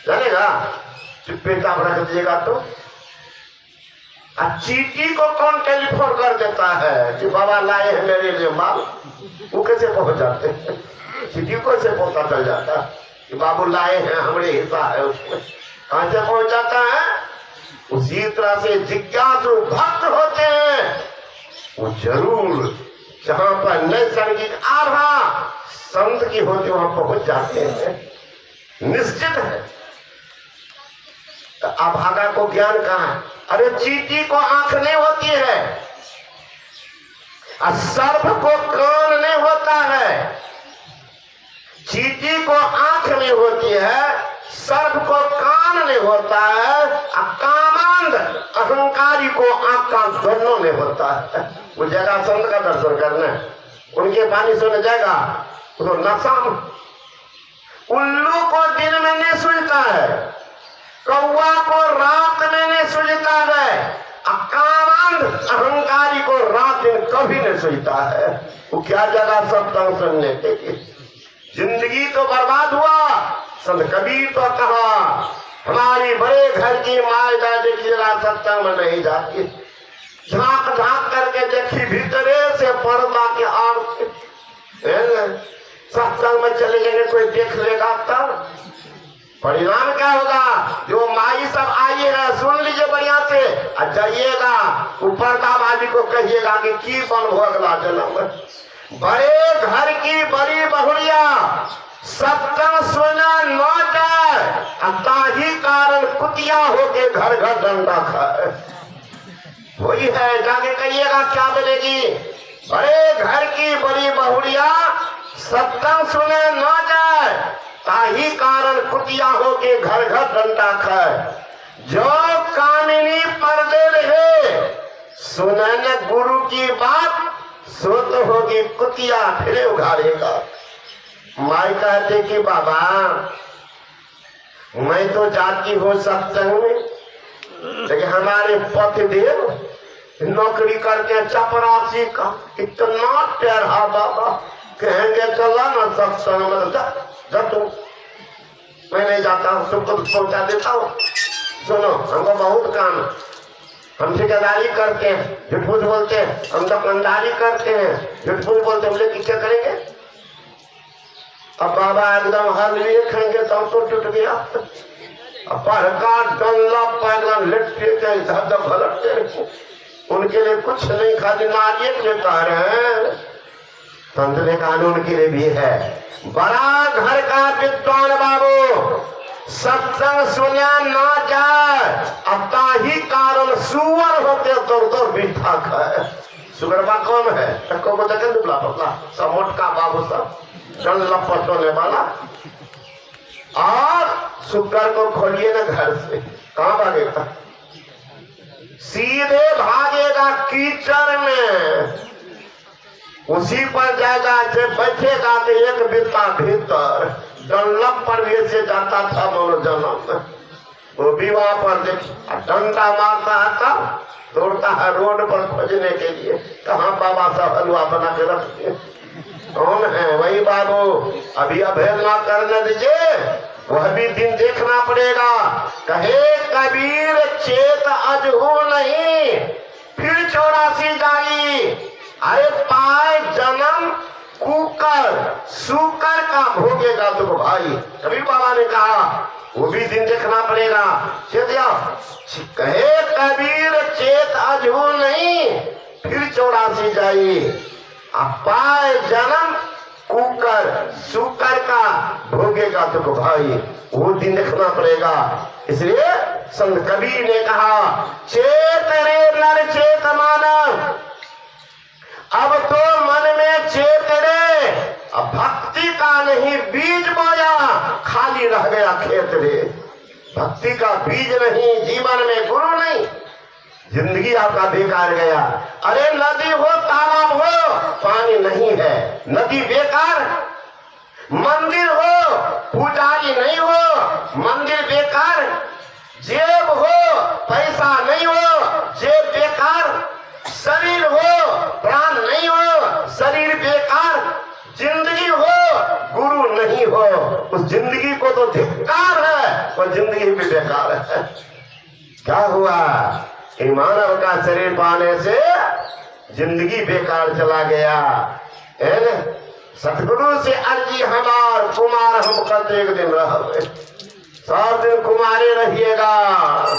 जानेगा, चुपचाप रख दीजिएगा। तो चीटी को कौन टेलीफोन कर देता है कि बाबा लाए हैं मेरे लिए माल? वो कैसे पहुंच जाते हैं? चीटी को से पता चल जाता कि बाबू लाए हैं, हमारे हिस्सा है उसमें। कहां से पहुंच जाता है? उसी तरह से जिज्ञासु भक्त होते हैं, वो जरूर जहां पर नैसर्गिक आभा संत की होती वहां पहुंच जाते हैं, निश्चित है। तो अभागा को ज्ञान कहां है? अरे चींटी को आंख नहीं होती है, सर्प को कान नहीं होता है। चींटी को आंख नहीं होती है, सर्प को कान नहीं होता है, कामांध अहंकारी को आंख का दोनों नहीं होता है। वो जाएगा संत का दर्शन करने, उनके पानी सुन जाएगा, तो नशा। उल्लू को दिन में नहीं सुनता है, कौवा को रात में नहीं सुझता है, कामांध अहंकारी को रात दिन कभी नहीं सुझता है। वो क्या जगह सत्संग सुनने के लिए? जिंदगी तो बर्बाद हुआ। संत कबीर तो कहा हमारी बड़े घर की माय दादी की जरा सत्संग में नहीं जाती, झांक झांक करके देखी भीतरे से पर्दा के आड़ से। सत्संग में चले जाएंगे, कोई देख लेगा तब परिणाम क्या होगा? जो माई सब आइएगा, सुन लीजिए बढ़िया से, और जाइएगा ऊपर दामाजी को कहिएगा कि की बन हो अगला जन्म में। बड़े घर की बड़ी बहुरिया सत्संग सुना न जाए, ताही कारण कुतिया होके घर घर डंडा खाए। वही है, जाके कहिएगा क्या मिलेगी? बड़े घर की बड़ी बहुरिया सत्संग सुने न जाए, ताही कारण कुतिया होके घर घर डंडा खाए। जो कामिनी पर्दे रहे सुने न गुरु की बात, सो तो होगी कुतिया फिर उघाड़ेगा। माई कहते कि बाबा मैं तो जाती हूँ सत्संग में, लेकिन हमारे पतिदेव नौकरी करके चपरासी का इतना टेढ़ा बाबा, कहेंगे चला ना सत्संग में, जा तुम, मैं नहीं जाता हूँ, तुमको पहुंचा देता हूँ। सुनो हमको बहुत काम, हम ठेकेदारी करते हैं, झूठ फूट बोलते हैं, हम दुकानदारी करते हैं, झूठ फूट बोलते हैं, बोले क्या करेंगे? अब बाबा एकदम हलवे खाएंगे तो तो टूट गया, पर का डल्ला पैगला लटके के इधर उधर भटकते, उनके लिए कुछ नहीं, खाली नारियल लेता रहे। संत ने कानून के लिए भी है। बड़ा घर का विद्वान बाबू सत्संग सुना ना जाए, अब ही कारण सुअर होते तो मीठा खाए। सुगरबा कौन है? टक्को को देखे दुबला पतला सब मोटका बाबू सब डल्ला पटोने वाला। और शुक्र को खोलिए ना घर से, कहां भागेगा? सीधे भागेगा कीचड़ में, उसी पर जाएगा। जब बैठेगा तो एक बित्ता भीतर डंडप पर भी से जाता था मनोजन्म, वो भी वहां पर डंडा मारता है तब दौड़ता है रोड पर खोजने के लिए, कहाँ बाबा साहब हलवा बना के रखते। कौन है? वही बाबू। अभी अभेद ना करने दीजिए, वह भी दिन देखना पड़ेगा। कहे कबीर चेत अजहू नहीं, फिर 84 जाई। अरे पाए जन्म कुकर सुकर का भोगेगा तो भाई, कबीर बाबा ने कहा वो भी दिन देखना पड़ेगा। कहे कबीर चेत अजहू नहीं, फिर 84 जाई। पाए जन्म कुकर सुकर का भोगेगा तो भाई, वो दिन देखना पड़ेगा। इसलिए संत कबीर ने कहा चेत रे नर चेत मानव, अब तो मन में चेत रे, अब भक्ति का नहीं बीज बोया, खाली रह गया खेत रे। भक्ति का बीज नहीं, जीवन में गुरु नहीं, जिंदगी आपका बेकार गया। अरे नदी हो तालाब हो, पानी नहीं है, नदी बेकार। मंदिर हो, पुजारी नहीं हो, मंदिर बेकार। जेब हो, पैसा नहीं हो, जेब बेकार। शरीर हो, प्राण नहीं हो, शरीर बेकार। जिंदगी हो, गुरु नहीं हो, उस जिंदगी को तो धिक्कार है, और जिंदगी भी बेकार है। क्या हुआ? मानव का शरीर पाने से जिंदगी बेकार चला गया है। सतगुरु से अर्जी हमार कुमार हम करते एक दिन रह, सब दिन कुमारे रहिएगा,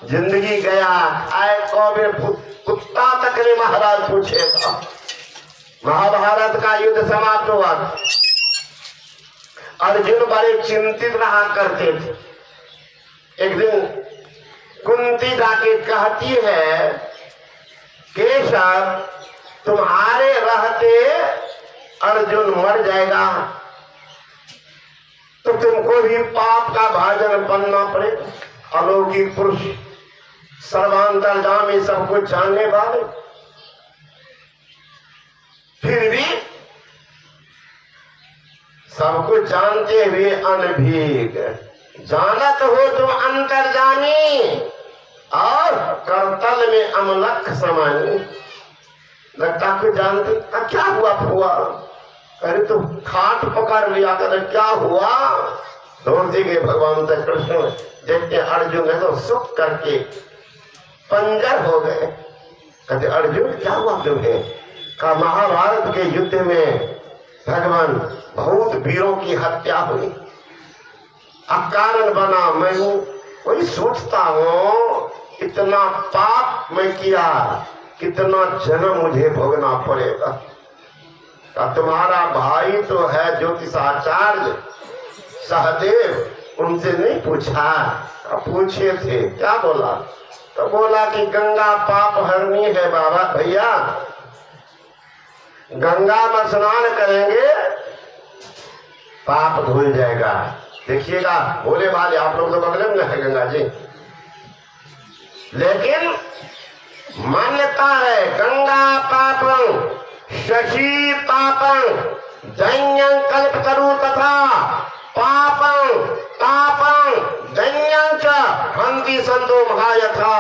जिंदगी गया। आए कौवे कुत्ता तक ने महाराज पूछेगा। महाभारत का युद्ध समाप्त हुआ, अर्जुन बड़े चिंतित रहा करते थे। एक दिन कुंती जाके कहती है केशव तुम्हारे रहते अर्जुन मर जाएगा, तो तुमको भी पाप का भाजन बनना पड़ेगा। अलौकिक पुरुष, सर्वांतर्यामी, सब कुछ जानने वाले, फिर भी सब कुछ जानते हुए अनभीग। जानत हो तुम अंतर्जामी, और करतल में अमलख समानी। लगता कुछ जानते, क्या हुआ फुआ? अरे तो खाट पकड़ लिया कर, क्या हुआ? दौड़ते गए भगवान तक। कृष्ण देखते अर्जुन है तो सुख करके पंजर हो गए। कहते अर्जुन क्या हुआ तुम्हें? का महाभारत के युद्ध में भगवान बहुत वीरों की हत्या हुई, अकारण बना मैं हूं। वही सोचता हूं इतना पाप मैं किया, कितना जन्म मुझे भोगना पड़ेगा। का तुम्हारा भाई तो है ज्योतिषाचार्य सहदेव, उनसे नहीं पूछा? पूछे थे, क्या बोला? तो बोला कि गंगा पाप हरनी है बाबा भैया, गंगा में स्नान करेंगे पाप धुल जाएगा। देखिएगा भोले भाले, आप लोग तो बगल में है गंगा जी, लेकिन मान्यता है गंगा पापं शशि पापं दैन्यं कल्प तरु तथा पापं तापं दैन्यं च हंति संतो महायथा।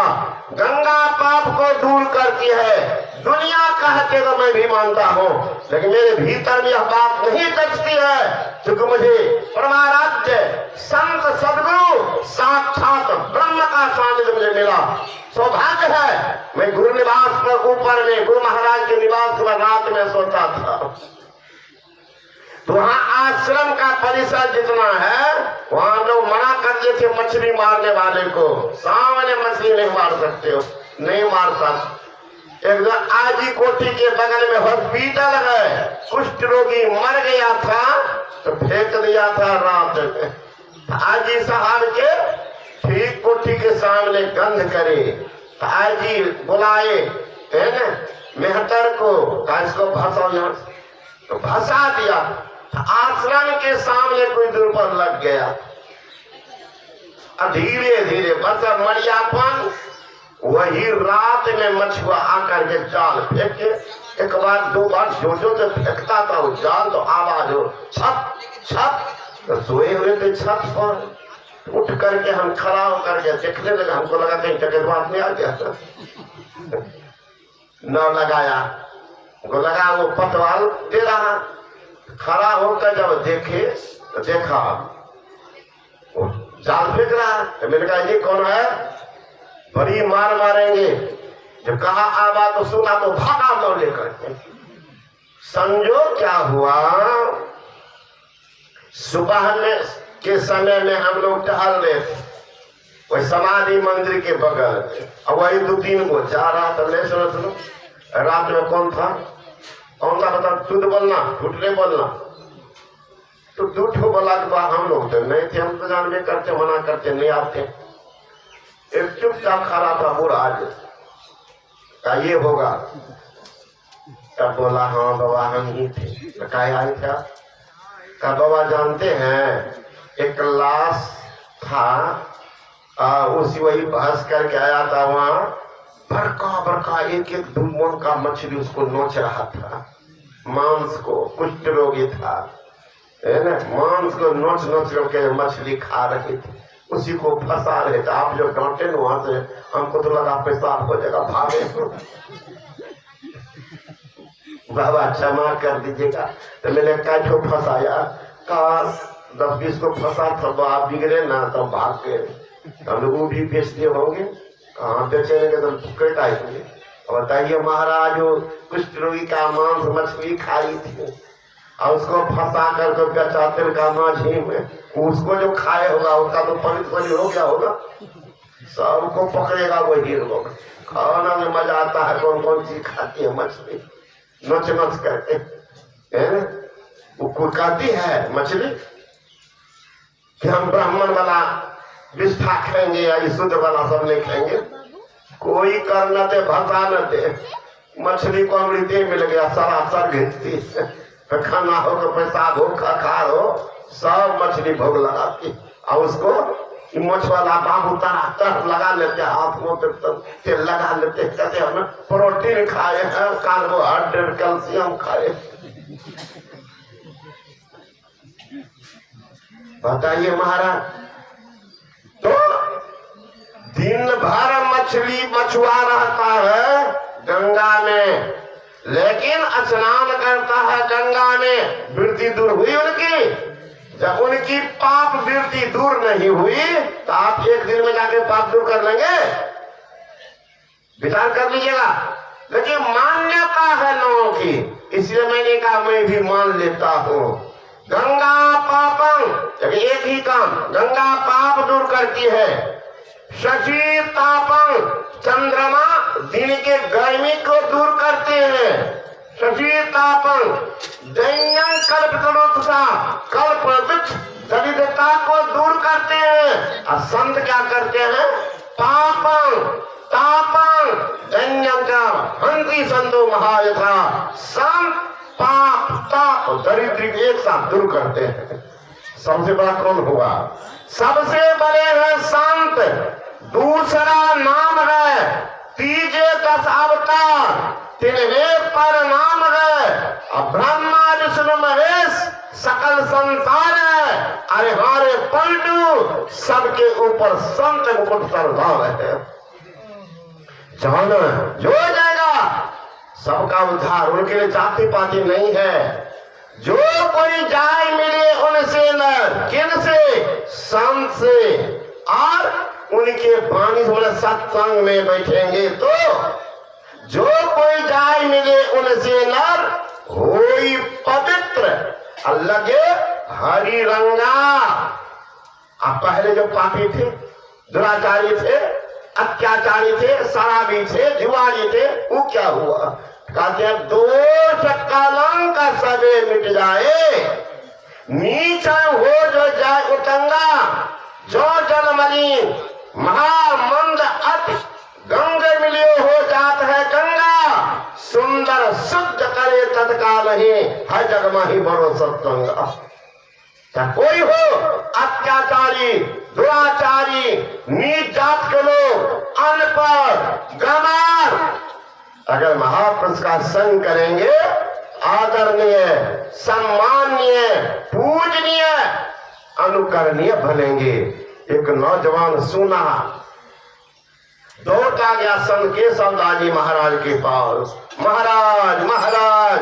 गंगा पाप को दूर करती है, दुनिया कहते तो मैं भी मानता हूँ, लेकिन मेरे भीतर में यह बात नहीं टचती है। क्योंकि मुझे परमाराध्य संत सदगुरु साक्षात ब्रह्म का सानिध्य मुझे मिला। सौभाग्य है मैं गुरु निवास पर ऊपर में गुरु महाराज के निवास पर रात में सोता था। तो वहाँ आश्रम का परिसर जितना है, वहाँ लोग मना कर दिए थे मछली मारने वाले को, सामने मछली नहीं मार सकते हो, नहीं मारता। एक दिन आजी कोठी के बगल में हॉस्पिटल है, कुष्ठ रोगी मर गया था तो फेंक दिया था रात में। आजी साहब के ठीक कोठी के सामने गंध करे, आजी बुलाए है ना मेहतर को, इसको भसाओ यहाँ, तो भसा दिया। आश्रम के सामने कोई दूर पर लग गया। धीरे धीरे बस मरियापन। वही रात में मछुआ आकर के जाल फेंके, एक बार दो बार जोजो से फेंकता था वो जाल तो आवाज हो छप छप। तो सोए हुए थे छत पर, उठ करके हम खड़ा होकर के देखने लगे। हमको लगा कहीं चक्रवात में आ गया था। नाव लगाया, हमको लगा वो पतवार दे रहा। खड़ा होकर जब देखे तो देखा वो जाल फेंक रहा है। तो मैंने कहा ये कौन है, बड़ी मार मारेंगे। जब कहा आवाज तो सुना तो भागा नाव लेकर के। संजो क्या हुआ, सुबह में के समय में हम लोग टहल रहे थे वही समाधि मंदिर के बगल में, और वही 2-3 को जा रहा था। ले सुनो सुनो, रात में कौन था, कौन सा बता, शुद्ध बोलना झूठ नहीं बोलना। तो झूठ बोला के बाद हम लोग तो नहीं थे, हम तो जानबे करते, मना करते नहीं आते। एक चुपचाप खड़ा था बूढ़ा आज का ये होगा। तब बोला हाँ बाबा हम ही थे। कहा आए थे, कहा बाबा जानते हैं एक लाश था, उसी वही बहस करके आया था वहाँ, बड़का बड़का एक एक दूमन का मछली उसको नोच रहा था, मांस को, कुष्ठ रोगी था है ना, मांस को नोच नोच करके मछली खा रही थी, उसी को फंसा रहे थे। आप जो डांटे न वहां से, हमको तो लगा पेशाब हो जाएगा, भागे। बाबा क्षमा कर दीजिएगा। तो मैंने कहा फंसाया, कहा 10-20 को फंसा था, तो आप बिगड़े ना तो भाग के हम लोग भी बेच दिए होंगे। कहाँ बेचेंगे तो टुकड़े खाएंगे। बताइए महाराज, वो कुष्ठ रोगी का मांस मछली खाई थी और उसको फंसा करके बेचाते का माझी में, उसको जो खाए होगा उसका तो पवित्र हो गया होगा, सबको पकड़ेगा वही लोग। खाना में मजा आता है, कौन कौन चीज खाती है मछली, नोच नोच करके है। वो कुरकाती है मछली कि हम ब्राह्मण वाला विष्ठा खाएंगे या शुद्ध वाला सब नहीं खाएंगे। कोई कर न दे, भसा न दे, मछली को अमृत मिल गया, सरासर घिसती। खाना हो तो पेशाब हो, खखार हो, सब मछली भोग लगाती। और उसको मोछ वाला बाबू तरह लगा लेते, हाथ मुंह पे तेल लगा लेते, कहते हमें प्रोटीन खाए हैं, कार्बोहाइड्रेट कैल्शियम खाए। बताइए महाराज, तो दिन भर मछली मछुआ रहता है गंगा में, लेकिन स्नान करता है गंगा में, वृत्ति दूर हुई उनकी। जब उनकी पाप वृत्ति दूर नहीं हुई तो आप एक दिन में जाके पाप दूर कर लेंगे, विचार कर लीजिएगा। लेकिन मान्यता है लोगों की, इसलिए मैंने कहा मैं भी मान लेता हूँ। गंगा पापम, एक ही काम, गंगा पाप दूर करती है। शशि तापम, चंद्रमा दिन के गर्मी को दूर करते हैं। शशि तापम दैन्यं कल्पतरुषा, कल्प वृक्ष दरिद्रता को दूर करते हैं। और संत क्या करते हैं, पापं तापं दैन्यं का हंसी संतो महायथा, संत पाप ताप दरिद्र एक साथ दूर करते हैं। सबसे बड़ा कौन हुआ, सबसे बड़े हैं संत। दूसरा नाम है तीजे 10 अवतार, तिन्हें पर नाम है। अब ब्रह्मा विष्णु महेश सकल संसार है, अरे हारे पलटू सबके ऊपर संत मुकुट सरदार है। जाना जो जाएगा सबका उद्धार, उनके लिए जाति पाति नहीं है। जो कोई जाय मिले उनसे न, किन से, संत से, और उनके वाणी से सत्संग में बैठेंगे तो जो कोई जाय मिले उनसे नर होई पवित्र, लगे हरि रंगा। अब पहले जो पापी थे, दुराचारी थे, अत्याचारी थे, शराबी थे, जुआरी थे, वो क्या हुआ, कहते हैं दोष कलंक सबे मिट जाए, नीचा हो जो जाए उतंगा, जो जल मलिन महामंद अति गंगे मिलियो हो जात है गंगा, सुंदर शुद्ध करे तत्काल ही हर जग माही बड़ो सत्संग। चाहे कोई हो, अत्याचारी, दुराचारी, नीच जात के लोग, अनपढ़, गंवार, अगर महापुरुष का संग करेंगे, आदरणीय, सम्माननीय, पूजनीय, अनुकरणीय बनेंगे। एक नौजवान सुना, दौड़ता गया संत केशवदास जी महाराज के पास। महाराज महाराज,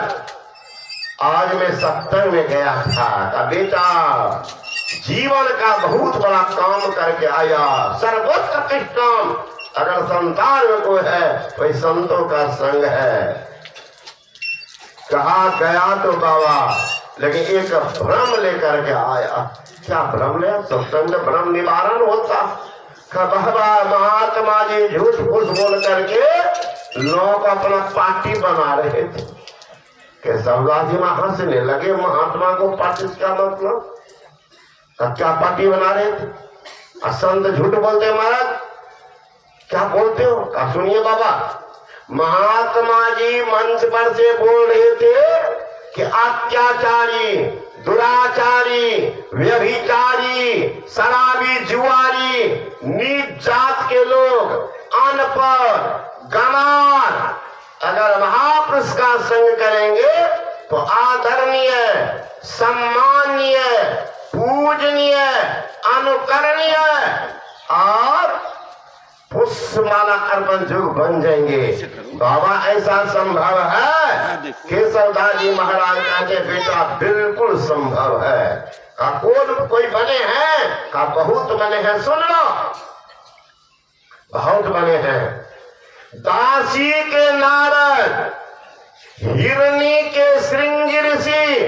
आज मैं सत्संग में गया था, बेटा जीवन का बहुत बड़ा काम करके आया, सर्वोत्कृष्ट काम अगर संसार में कोई है वही संतों का संग है। कहा गया तो बाबा, लेकिन एक भ्रम लेकर के आया। क्या भ्रम ले? सत्संग में भ्रम निवारण होता। बाबा महात्मा जी झूठ फूस बोल करके लोग अपना पार्टी बना रहे थे। केशवदास जी हंसने लगे, महात्मा को पार्टी क्या मतलब? क्या पार्टी बना रहे थे? संत झूठ बोलते महाराज, क्या बोलते हो? क्या सुनिए बाबा, महात्मा जी मंच पर से बोल रहे थे कि अत्याचारी, दुराचारी, व्यभिचारी, शराबी, जुआरी, नीच जात के लोग, अनपढ़, गंवार अगर महापुरुष का संग करेंगे तो आदरणीय, सम्माननीय, पूजनीय, अनुकरणीय और पुष्पमाला अर्पण युग बन जाएंगे। बाबा ऐसा संभव है? केशवदास जी महाराज कहते बेटा बिल्कुल संभव है। का कोई बने हैं? का बहुत बने हैं। सुन लो, बहुत बने हैं। दासी के नारद, हिरणी के श्रृंगी ऋषि,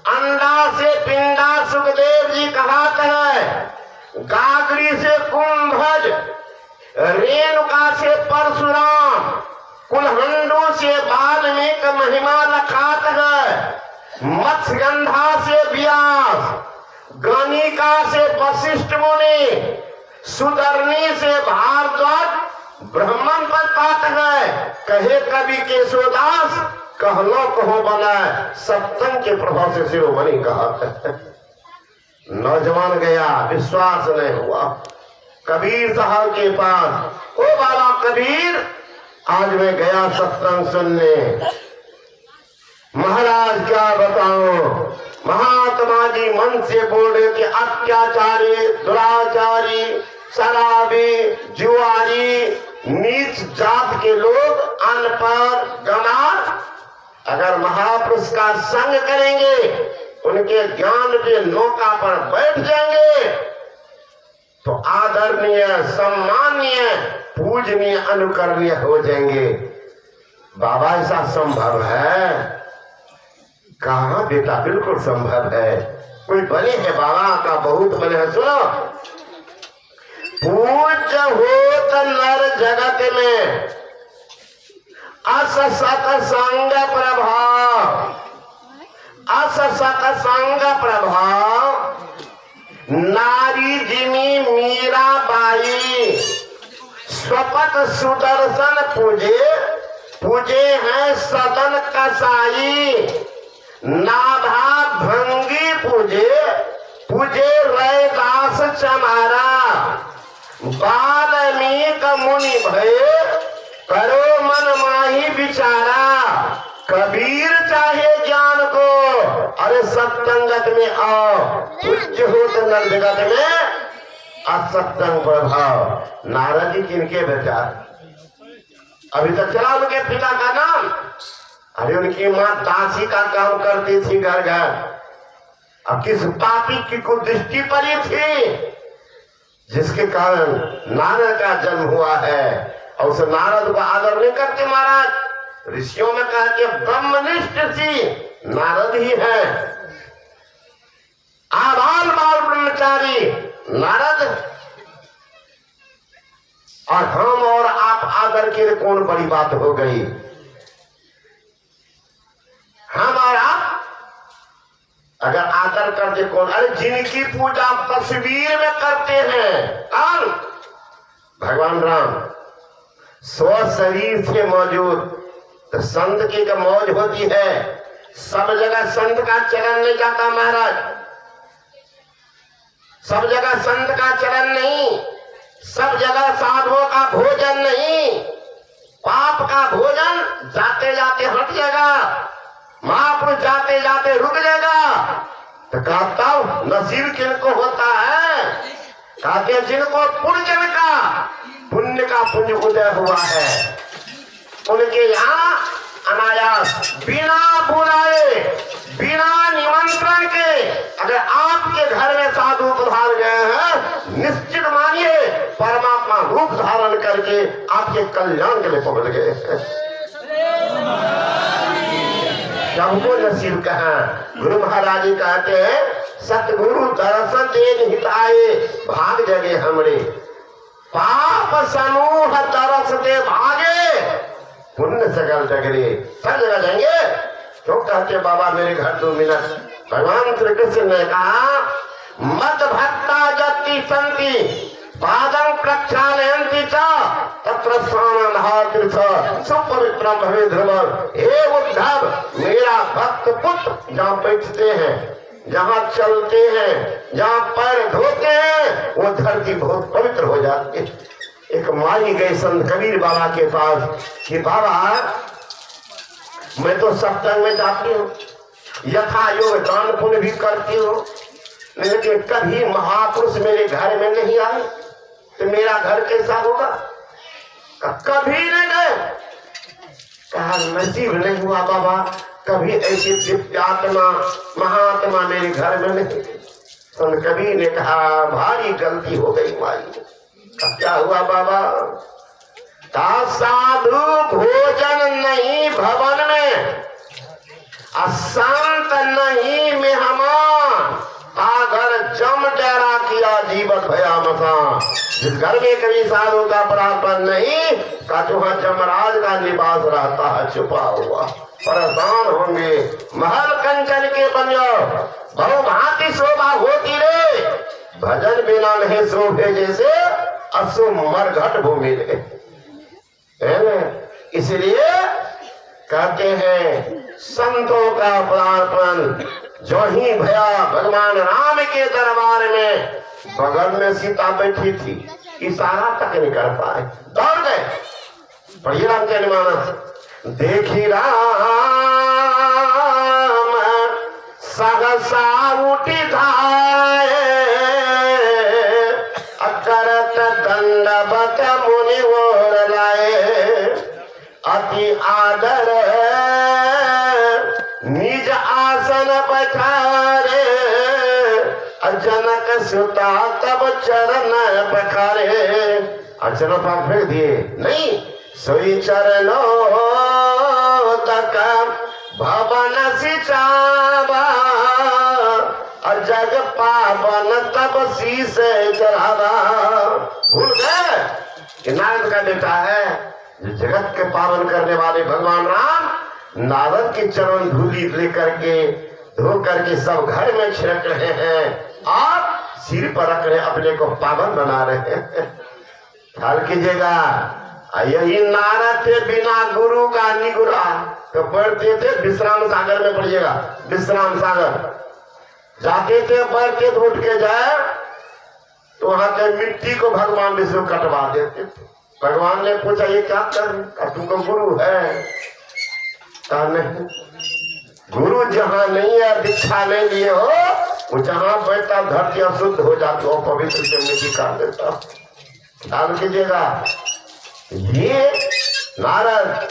अंडा से पिंडा सुखदेव जी कहाते हैं, गागरी से कुंभज, रेणुका से परशुराम, कुलहंडू से वाल्मीकि महिमा लखात है, मत्स्यगंधा से व्यास, गणिका से वशिष्ठ मुनि, सुदर्णी से भारद्वाज ब्राह्मण पर पाठ है। कहे कवि केशवदास, कहलो कहो बना, सत्संग के प्रभाव से शिरोमणि कहा। नौजवान गया, विश्वास नहीं हुआ। कबीर साहब के पास, ओ बाबा कबीर, आज मैं गया सत्संग सुनने, महाराज क्या बताऊं, महात्मा जी मन से बोल रहे थे अत्याचारी, दुराचारी, शराबी, जुआरी, नीच जात के लोग, अनपढ़, गंवार अगर महापुरुष का संग करेंगे, उनके ज्ञान के नौका पर बैठ जाएंगे तो आदरणीय, सम्माननीय, पूजनीय, अनुकरणीय हो जाएंगे। बाबा ऐसा संभव है? कहा बेटा बिल्कुल संभव है। कोई बने हैं बाबा का, बहुत बने हैं। सुनो, पूज्य होत नर जगत में असत संग प्रभाव, असत संग प्रभाव, नारी जिमी मीरा बाई, स्वपत सुदर्शन पूजे, पूजे हैं सदन कसाई, नाभा भंगी पूजे, पूजे रैदास चमारा, वाल्मीक मुनि भय, करो मन माही विचारा, कबीर चाहे ज्ञान को, अरे सत्संगत में आओ, पूज्य हो तो नर जगत में असत्संग प्रभाव। नारद जी किनके बेटा? अभी तक चला उनके पिता का नाम? अरे उनकी माँ दासी का काम करती थी घर घर। अब किस पापी की कुदृष्टि पड़ी थी जिसके कारण नारद का जन्म हुआ है, और उस नारद को आदर नहीं करते महाराज। ऋषियों में कहते ब्रह्मनिष्ठ ऋषि नारद ही है, आबाल बाल ब्रह्मचारी नारद, और हम और आप आदर के लिए कौन बड़ी बात हो गई? हम और आप अगर आदर करते कौन? अरे जिनकी पूजा तस्वीर में करते हैं, कौन? भगवान राम स्व शरीर से मौजूद, तो संत की का मौज होती है। सब जगह संत का चरण नहीं जाता महाराज। सब जगह संत का चरण नहीं, सब जगह साधुओं का भोजन नहीं। पाप का भोजन जाते जाते हट जाएगा, महापुरुष जाते जाते रुक जाएगा। तो कहता हूं नसीब किनको होता है, कहते जिनको पुण्य का पुण्य उदय हुआ है, उनके यहाँ अनायास बिना बुलाए बिना निमंत्रण के अगर आपके घर में साधु पधार गए हैं, निश्चित मानिए परमात्मा रूप धारण करके आपके कल्याण के लिए पहुंच गए हैं। सबको नसीब कहा। गुरु महाराज जी कहते हैं सतगुरु दर्शन तेज हित आए, भाग जगे हमरे पाप समूह तरसते भागे, पुण्य सकल जगरे। सब जगह जाएंगे तो कहते बाबा मेरे घर 2 मिनट। भगवान श्री कृष्ण ने कहा मत भक्ता जति संति पादं प्रक्षालयन्ति च तत्र स्नानं तीर्थ सुपवित्रं भवेत् ध्रुवं। हे उद्धव, मेरा भक्त पुत्र जहाँ बैठते हैं, जहाँ चलते हैं, जहाँ पैर धोते हैं, वो धरती बहुत पवित्र हो जाती है। एक माई गई संत कबीर बाबा के पास कि बाबा मैं तो सत्संग में जाती हूँ, यथा योग दान पुण्य भी करती हूँ, लेकिन कभी महापुरुष मेरे घर में नहीं आए, तो मेरा घर कैसा होगा? कभी नहीं गए। कहा नसीब नहीं हुआ बाबा, कभी ऐसी दिव्यात्मा महात्मा मेरे घर में नहीं। संत कबीर ने कहा भारी गलती हो गई माई। क्या हुआ बाबा? साधु भोजन नहीं भवन में, असंत नहीं मेहमान, अगर जम डेरा किया जीवत भया मसान। जिस घर में कभी साधु का प्रापन नहीं का वहाँ जमराज का निवास रहता है छुपा हुआ। परेशान होंगे महल कंचन के बनियो, बहुभांति शोभा होती रे, भजन बिना नहीं शोभे जैसे असुम मरघट भूमि रे। इसलिए कहते हैं संतों का प्रार्थन जो ही भया भगवान राम के दरबार में, बगल में सीता बैठी थी, इशारा तक नहीं कर पाए, दौड़ गए। पढ़िए रामचरितमानस। देखी राम सहसा उठी धाये, करत दंडवत मुनि ओर लाए, अति आदर निज आसन पठारे, जनक सुता तब चरण पखारे। चरण पाक फेंक दिए नहीं, सोई चरणों तक भवन सिचावा, जग पावन तब शीस चढ़ावा। भूल गए कि नारद का बेटा है, जो जगत के पावन करने वाले भगवान राम नारद की चरण धूली लेकर के धो करके सब घर में छिड़क रहे हैं, आप सिर पर रख रहे, अपने को पावन बना रहे हैं। ख्याल कीजिएगा, यही नारद थे बिना गुरु का निगुरा, तो पढ़ते थे विश्राम सागर में। पढ़िएगा विश्राम सागर जाते थे, बढ़ते तो उठ के जाए तो वहां के मिट्टी को भगवान विष्णु कटवा देते थे। भगवान ने पूछा ये क्या कर, तुमको गुरु है? कहा नहीं, गुरु जहाँ नहीं है, दीक्षा नहीं लिए हो, वो जहाँ बैठता धरती अशुद्ध हो जाती हो, पवित्र से मिट्टी काट देता। ख्याल कीजिएगा, ये नारद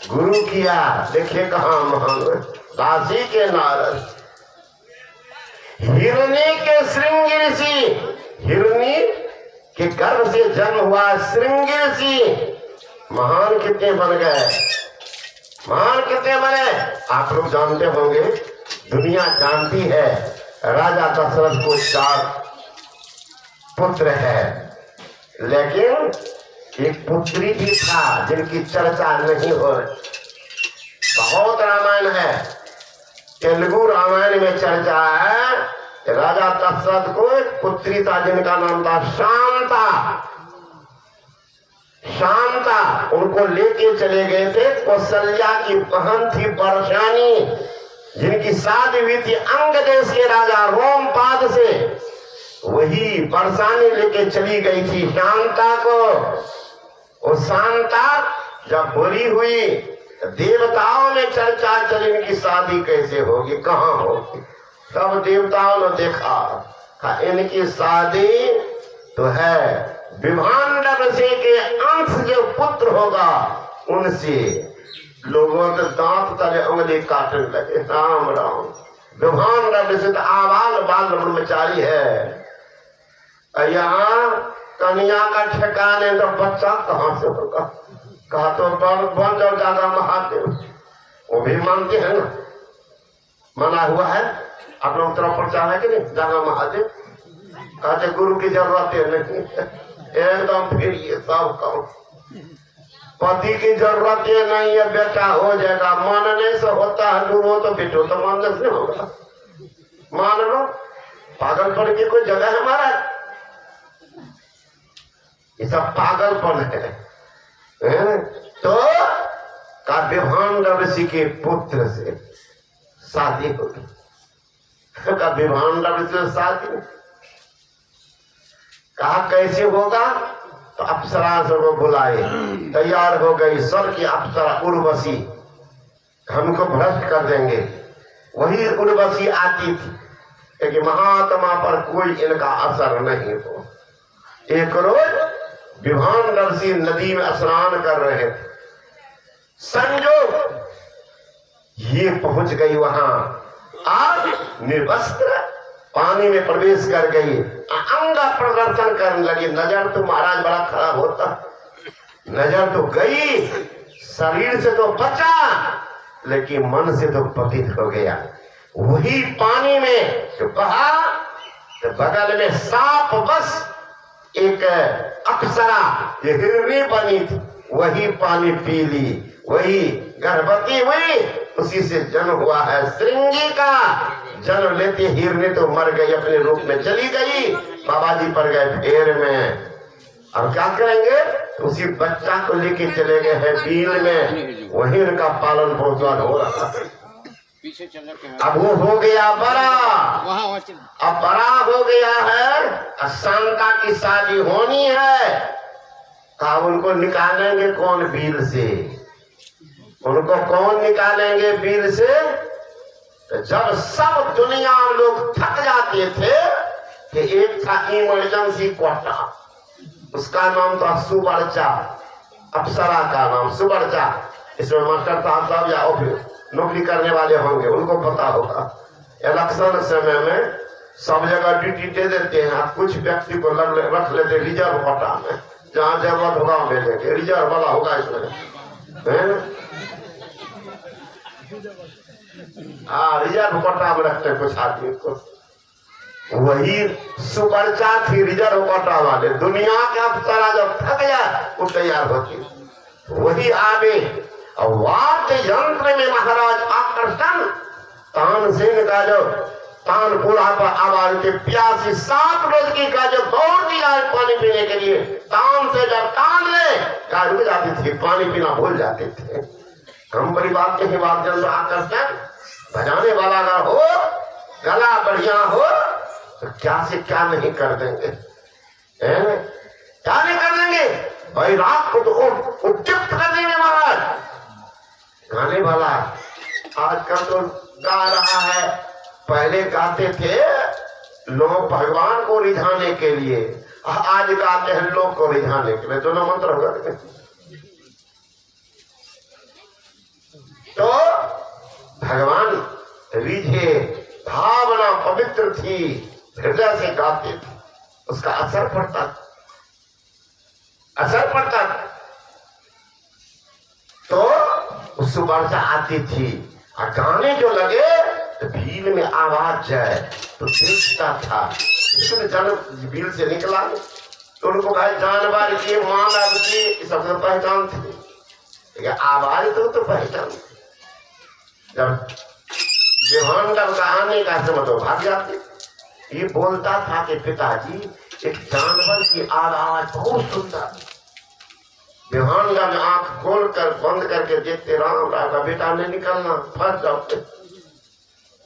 गुरु किया, देखिए कहाँ महान काशी के नारद। हिरणी के श्रृंगी ऋषि, हिरणी के गर्भ से जन्म हुआ श्रृंगी ऋषि महान कितने बन गए, महान कितने बने आप लोग जानते होंगे, दुनिया जानती है। राजा दशरथ को 4 पुत्र है, लेकिन एक पुत्री भी था जिनकी चर्चा नहीं हो रही। बहुत रामायण है, तेलुगु रामायण में चर्चा है। राजा दशरथ को एक पुत्री था जिनका नाम था शांता। शांता उनको लेके चले गए थे, कौशल्या की बहन थी वर्षानी, जिनकी शादी हुई थी अंग देश के राजा रोमपाद से। वही बरसाने लेके चली गई थी शांता को। वो शांता जब बुरी हुई, देवताओं ने चर्चा चली इनकी शादी कैसे होगी, कहाँ होगी। तब देवताओं ने देखा इनकी शादी तो है विभांडर ऋषि के अंश जो पुत्र होगा उनसे। लोगों के दांत तले उंगली काटने लगे। राम राम। विभांडर ऋषि तो आबाल बाल ब्रह्मचारी है, यहाँ कन्या का ठिकाने तो बच्चा कहाँ से होगा। कहा तो बन जाओ ज्यादा महादेव, वो भी मानते हैं ना, मना हुआ है। आप लोग तरफ प्रचार है कि नहीं ज्यादा महादेव। कहते गुरु की जरूरत है नहीं, एकदम फिर ये सब करो। पति की जरूरत ये नहीं है, बेटा हो जाएगा। मानने से होता है, गुरु तो बेटो तो मानने से होगा। मान लो पागलपन की कोई जगह है हमारा, ये सब पागलपन है। तो का विभांडर ऋषि के पुत्र से शादी होगी। का विभांडर ऋषि से शादी कहा कैसे होगा, तो अप्सरा को बुलाए। तैयार हो गई स्वर की अप्सरा उर्वशी, हमको भ्रष्ट कर देंगे। वही उर्वशी आती थी कि महात्मा पर कोई इनका असर नहीं हो। एक रोज विभांडर ऋषि नदी में स्नान कर रहे थे। संजोग ये पहुंच गई वहां, आज निर्वस्त्र पानी में प्रवेश कर गई, अंग प्रदर्शन करने लगी। नजर तो महाराज बड़ा खराब होता, नजर तो गई, शरीर से तो बचा लेकिन मन से तो पतित हो गया। वही पानी में जो बहा तो बगल में सांप बस एक अप्सरा ये हिरनी बनी थी, वही पानी पी ली, वही गर्भवती हुई, उसी से जन्म हुआ है। श्रृंगी का जन्म लेते हिरनी तो मर गई, अपने रूप में चली गई, बाबा जी पर गए फेर में। अब क्या करेंगे, उसी बच्चा को लेके चले गए हैं बील में, वही उनका पालन पोषण हो रहा है। अब वो हो गया बड़ा, अब बड़ा हो गया है, शांता की शादी होनी है। कहा उनको निकालेंगे कौन बील से, उनको कौन निकालेंगे बील से। तो जब सब दुनिया लोग थक जाते थे कि एक था इमरजेंसी क्वार्टर, उसका नाम था सुबर्चा, अप्सरा का नाम सुबर्चा। इसमें मास्टर साहब या नौकरी करने वाले होंगे, उनको पता होगा। इलेक्शन समय में सब जगह ड्यूटी दे देते हैं, कुछ व्यक्ति को रख लेते रिजर्व कोटा में, जहाँ जरूरत होगा भेजेंगे, रिजर्व वाला होगा इसमें। हाँ रिजर्व कोटा में रखते हैं कुछ आदमी को। वही सुपर्चा थी रिजर्व कोटा वाले। दुनिया के अप्सरा जब थक जाए वो तैयार होती, वही आगे। और वाद्य यंत्र में महाराज आकर्षण तानसेन का जो तानपुरा पर आवाज के प्यासी 7 रोज की का जो दौड़ दिया पानी पीने के लिए, तान से जब तान ले का रुक जाती थी, पानी पीना भूल जाते थे। हम बड़ी बात के वाद्य यंत्र आकर्षण बजाने वाला ना हो, गला बढ़िया हो तो क्या से क्या नहीं कर देंगे, क्या नहीं कर देंगे भाई। रात को तो उद्युक्त कर देंगे महाराज। गाने वाला आजकल तो गा रहा है, पहले गाते थे लोग भगवान को रिझाने के लिए, आज गाते हैं लोग को रिझाने के लिए। दोनों मंत्र होगा। तो भगवान रिझे, भावना पवित्र थी, हृदय से गाते थे, उसका असर पड़ता, असर पड़ता। तो सुबर्चा आती थी और गाने जो लगे तो भील में आवाज जाए तो देखता था। जन भील से निकला तो उनको भाई जानवर की मानव की सबसे पहचान थी, लेकिन आवाज तो पहचान थी। जब विभांडर का आने का समय तो भाग जाते। ये बोलता था कि पिताजी एक जानवर की आवाज बहुत सुंदर। विभांडर में आंख खोल कर बंद करके देखते, राम राम का बेटा नहीं निकलना, फंस जाओ।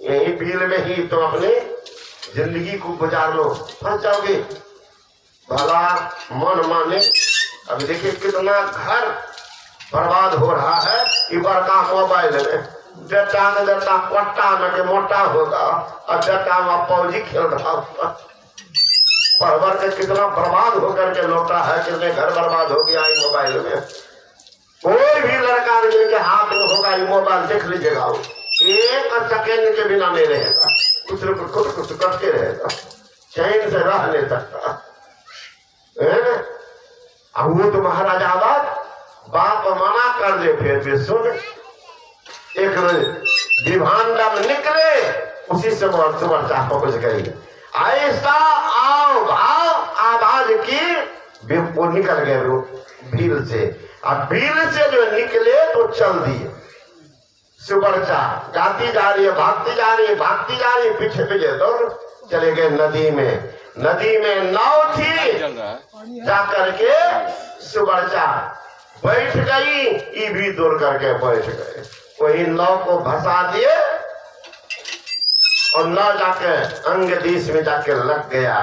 यही भील में ही तो अपने जिंदगी को गुजार लो, फंस जाओगे। भला मन माने। अभी देखिए कितना घर बर्बाद हो रहा है कि बड़का मोबाइल में बेटा ने बेटा पट्टा न के मोटा होगा और बेटा में फौजी खेल रहा होगा। पढ़ के कितना बर्बाद होकर के लौटा है, कितने घर बर्बाद हो गया इस मोबाइल में। कोई भी लड़का जिनके हाथ में होगा ये मोबाइल देख लीजिएगा, वो एक सेकेंड के बिना नहीं रहेगा, कुछ न कुछ करते रहेगा, चैन से रह नहीं सकता। अब वो तो महाराजा आबाद बाप मना कर दे फिर भी सुन। एक विभांडा में निकले, उसी से वर्षा पहुंच गई। ऐसा आओ भाव आवाज की वो निकल गए भील से, अब भील से जो निकले तो चल दिए। सुवर्चा गाती जा रही है, भागती जा रही है, भागती जा रही है, पीछे पीछे दौड़ चले गए नदी में। नदी में नाव थी, जाकर के सुवर्चा बैठ गई, ये भी दौड़ करके बैठ गए। वही नाव को भसा दिए और नाव जाके अंग देश में जाके लग गया।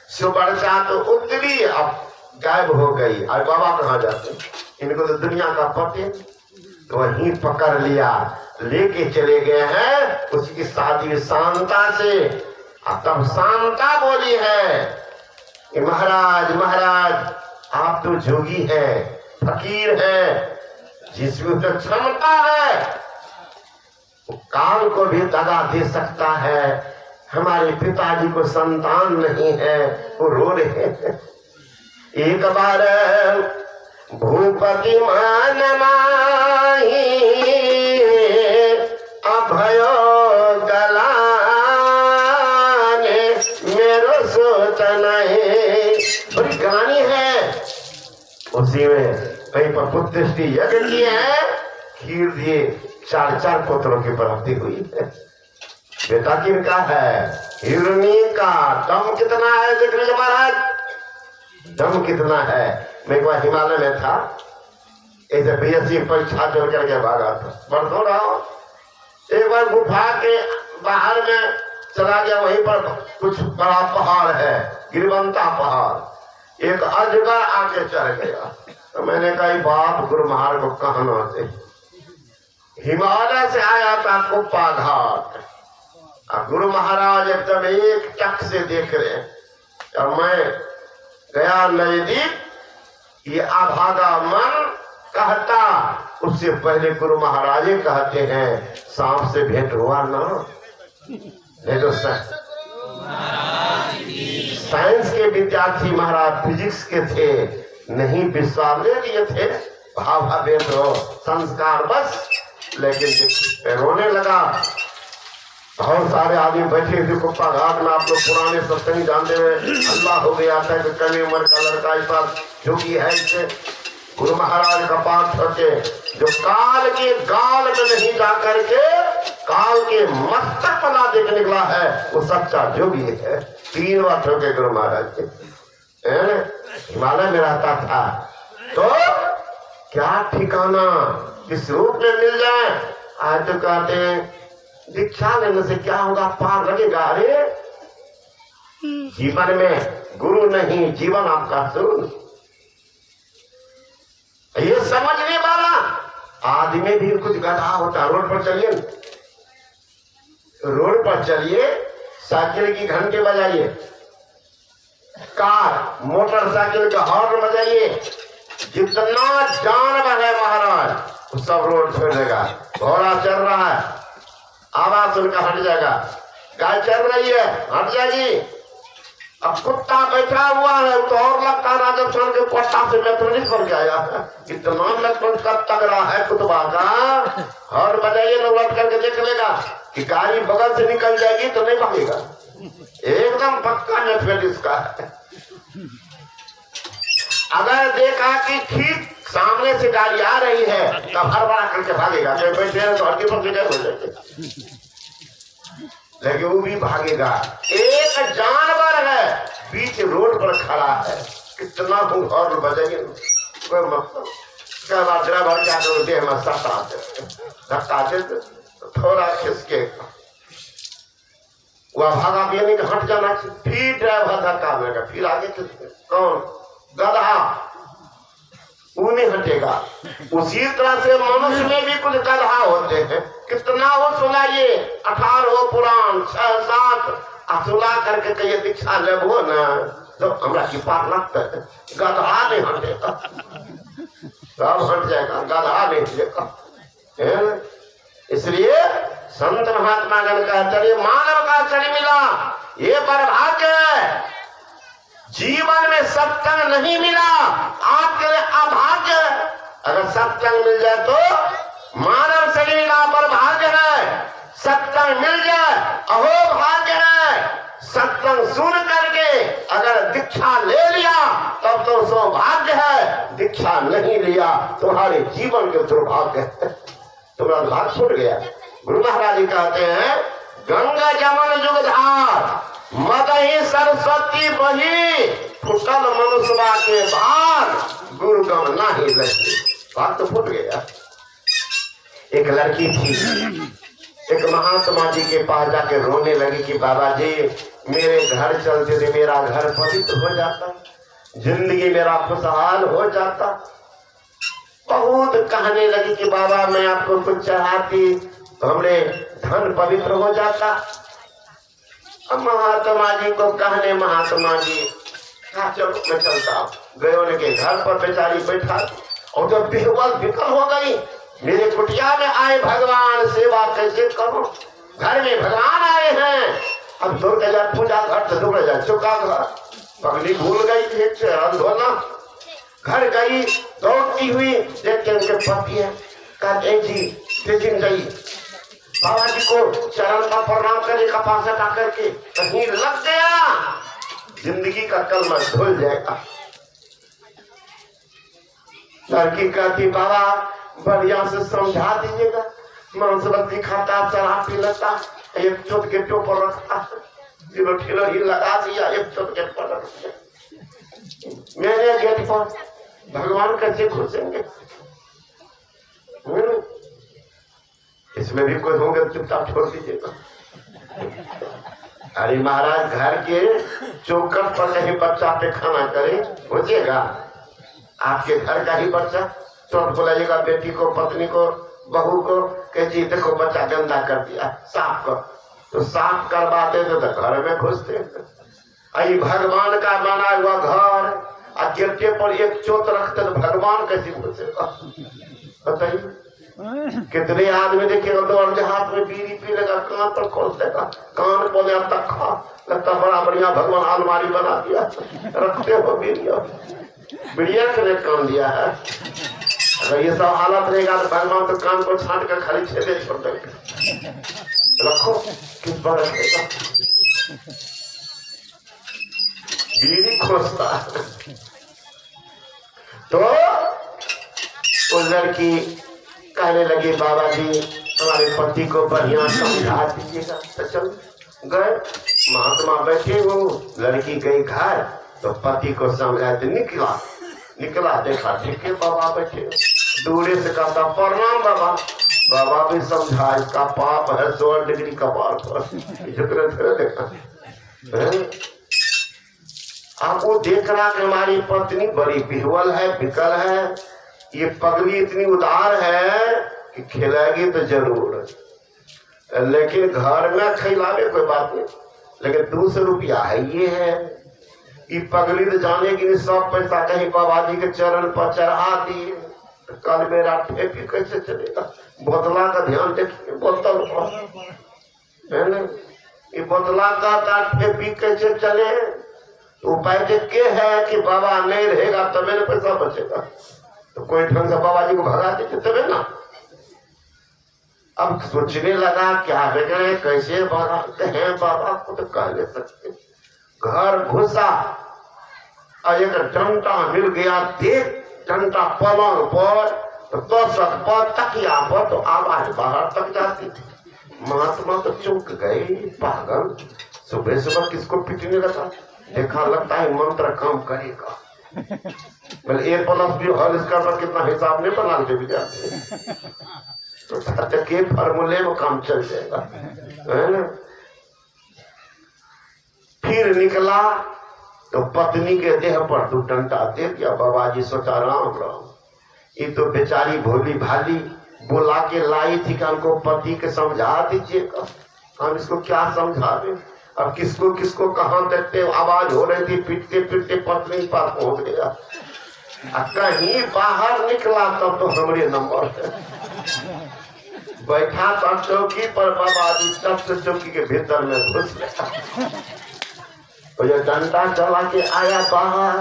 सुवर्चा तो उतरी, अब गायब हो गई। और बाबा कहाँ जाते, इनको तो दुनिया का पति, तो वहीं पकड़ लिया, लेके चले गए हैं। उसकी शादी शांता से। अब तब शांता बोली है कि महाराज महाराज आप तो जोगी हैं, फकीर है, जिसमें तो क्षमता है वो काल को भी दगा दे सकता है। हमारे पिताजी को संतान नहीं है, वो रो रहे हैं। एक बार भूपति मान माही अभयो गलाने मेरो सोच नहीं। बड़ी कहानी है। उसी में कहीं पर पुत्री यज्ञ किए हैं, खीर दिए, 4 पुत्रों की प्राप्ति हुई है। बेटा किनका है? हिरणी का। दम कितना है देख लीजिए महाराज, दम कितना है। मैं एक बार हिमालय में था, ऐसे बीएससी परीक्षा जोड़ करके भागा था, बरसों रहा। एक बार गुफा के बाहर में चला गया, वहीं पर कुछ बड़ा पहाड़ है, गिरवंता पहाड़। एक अजगर आके चढ़ गया, तो मैंने कहा बाप गुरु महाराज को कहना से हिमालय से आया था कुप्पा घाट, और गुरु महाराज एकदम एक टक से देख रहे। और मैं गया नजदीक, ये अभागा मन कहता, उससे पहले गुरु महाराज कहते हैं सांप से भेंट हुआ ना। नहीं तो साइंस के विद्यार्थी महाराज फिजिक्स के थे, नहीं विश्वास ले लिए थे, भाव भेद हो संस्कार बस। लेकिन रोने लगा। बहुत सारे आदमी बैठे थे कुप्पा घाट में, आप लोग पुराने सत्संग जानते हुए, अल्लाह हो गया था कि कमी उम्र का लड़का इस बार जो कि है इससे गुरु महाराज का पाठ करके, जो काल के गाल में नहीं जा करके काल के मस्तक पर ना देख निकला है, वो सच्चा जोगी है। 3 बार ठोके गुरु महाराज के। हिमालय में रहता था, तो क्या ठिकाना किस रूप में मिल जाए। आज तो कहते हैं दीक्षा लेने से क्या होगा, पार लगेगा। अरे जीवन में गुरु नहीं, जीवन आपका सुन, ये समझने वाला आदमी भी कुछ गधा होता। रोड पर चलिए, रोड पर चलिए, साइकिल की घंटे बजाइए, कार मोटरसाइकिल का हॉर्न बजाइए, जितना जानवर है महाराज वो सब रोड छोड़ देगा। घोड़ा चल रहा है, आवाज सुनकर हट जाएगा। गाय चल रही है, हट जाएगी। अब कुत्ता बैठा हुआ है तो और लगता है राजस्थान के कोटा से मैथमेटिक्स पर गया है। इतना मैथमेटिक्स का तगड़ा है कुत्ता का। हर बजाइए ना, उलट करके देख लेगा कि गाड़ी बगल से निकल जाएगी तो नहीं भागेगा। एकदम पक्का मैथमेटिक्स का है। अगर देखा कि ठीक सामने से गाड़ी आ रही है तब हर बड़ा करके भागेगा। जब बैठे हैं तो हल्के पर हो जाएंगे, लेकिन वो भी भागेगा। एक जानवर है बीच रोड पर खड़ा है, कितना और बजेंगे कोई मतलब। क्या बात ड्राइवर क्या करो दे में धक्का दे थोड़ा खिसके, वह भागा भी नहीं कि हट जाना चाहिए, फिर ड्राइवर धक्का मारेगा, फिर आगे चलते। कौन? गधा, वो नहीं हटेगा। उसी तरह से मनुष्य में भी कुछ गधा होते हैं। कितना हो सुनाइए, 18 पुराण 6-7 सुना करके कहिए दीक्षा लेबो ना तो हमरा की पार लगता है। गधा नहीं हटेगा, सब हट जाएगा, गधा नहीं हटेगा। इसलिए संत महात्मा गण कहते हैं मानव का शरीर मिला ये बर्भाग्य है। जीवन में सत्संग नहीं मिला आपके लिए अभाग्य है। अगर सत्संग मिल जाए तो मानव शरीर मिला बर्भाग्य है, सत्संग मिल जाए अहो भाग्य है। सत्संग सुन करके अगर दीक्षा ले लिया तब तो सौभाग्य है, दीक्षा नहीं लिया तुम्हारे जीवन के दुर्भाग्य है, तुम्हारा भाग छूट गया। गुरु महाराज जी कहते हैं गंगा जमन जुगधार मदही सरस्वती बही फुटल मनुष्यवा के भाग गुरु गम नाही लगी। बात तो फूट गया। एक लड़की थी, एक महात्मा जी के पास जाके रोने लगी कि बाबा जी मेरे घर चलते थे मेरा घर पवित्र हो जाता, जिंदगी मेरा खुशहाल हो जाता। बहुत कहने लगी कि बाबा मैं आपको कुछ चढ़ाती तो हमने धन पवित्र हो जाता। अब महात्मा जी को कहने महात्मा जी कहा चलो मैं चलता हूँ। गए उनके घर पर बेचारी बैठा और जब बेहद विकल हो गई, मेरे कुटिया में आए भगवान सेवा कैसे करूं, घर में भगवान आए हैं। अब 2000 पूजा घर से 2000 चुका घर, पगली भूल गई एक चरण धोना। घर गई दौड़ती हुई देखते उनके पति है, कहते जी लेकिन गई बाबा जी को चरण का प्रणाम करने का पास हटा करके कहीं लग गया, जिंदगी का कलमा धुल जाएगा। लड़की कहती बाबा बढ़िया से समझा दीजिएगा, मांसबत्ती खाता शराब पी लेता, एक चोट के टोपर रखता, ठिलो ही लगा दिया, एक चोट के पर रख दिया। मेरे गेट पर भगवान कैसे घुसेंगे? इसमें भी कोई होंगे चुपचाप छोड़ दीजिएगा। अरे महाराज घर के चौकट पर कहीं बच्चा पे खाना करे होइएगा, आपके घर का ही बच्चा तुरंत बुलाइएगा बेटी को, पत्नी को, बहू को, कह जी देखो बच्चा गंदा कर दिया साफ कर, तो साफ करवाते थे तो घर में घुसते। अरे भगवान का बना हुआ घर और गिरते पर एक चोट रखते तो भगवान कैसे घुसेगा? बताइए कितने आदमी देखेगा दौड़ के हाथ में बीड़ी पी लेगा, कान पर खोल देगा, कान बोले अब तक खा लगता बड़ा बढ़िया भगवान अलमारी बना दिया, रखते हो बीड़िया बीड़िया के काम दिया है। अगर ये सब हालत रहेगा तो भगवान तो कान को छाट कर खाली छेदे छोड़ देंगे, रखो किस पर रखेगा? बीड़ी खोजता। तो वो लड़की कहने लगी बाबा जी हमारे पति को बढ़िया समझा दीजिएगा। तो चल गए, महात्मा बैठे हो, लड़की गई घर तो पति को समझा तो निकला देखा ठीक है बाबा बैठे, दूरे से कहता प्रणाम बाबा। बाबा भी समझा इसका पाप है 100 डिग्री कपाल पर, जितने देखा आपको देख रहा कि हमारी पत्नी बड़ी बिहवल है, विकल है, ये पगली इतनी उदार है कि खिलाएगी तो जरूर, लेकिन घर में खिलावे कोई बात नहीं, लेकिन 200 रुपया है ये है। ये पगली तो जाने की नहीं, सब पैसा कहीं बाबा जी के चरण पर चढ़ा दिए, तो कल मेरा ठेपी कैसे चलेगा? बोतला का ध्यान देखिए, बोतल है ना, ये बोतला का ठेपी कैसे चले? उपाय के है कि बाबा नहीं रहेगा तब मेरे पैसा बचेगा, तो कोई ढंग से बाबा जी को भगा देते तबे ना। अब सोचने लगा क्या है कैसे भगाते हैं बाबा को, तो कह नहीं सकते। घर घुसा और एक डंडा मिल गया, देख डंडा पलंग पर तो तोशक पर तकिया पर, तो आवाज बाहर तक जाती थी। महात्मा तो चौंक गए, पागल सुबह सुबह किसको पीटने लगा? देखा लगता है मंत्र काम करेगा। A plus B whole square पर कितना हिसाब नहीं बना के विद्यार्थी, तो के फार्मूले में काम चल जाएगा, है ना। फिर निकला तो पत्नी के देह पर तू डंडा दे दिया। बाबा जी सोचा राम राम, ये तो बेचारी भोली भाली बुला के लाई थी कि हमको पति के समझा दीजिएगा, हम इसको क्या समझा दें। अब किसको किसको कहाँ देखते आवाज हो रही थी, पिटते पिटते पत्नी पर पहुंच गया। कहीं बाहर निकला तब तो हमरे नंबर है। बैठा था चौकी पर, बाबा जी तब से चौकी के भीतर में घुस गया। और ये डंडा चला के आया बाहर,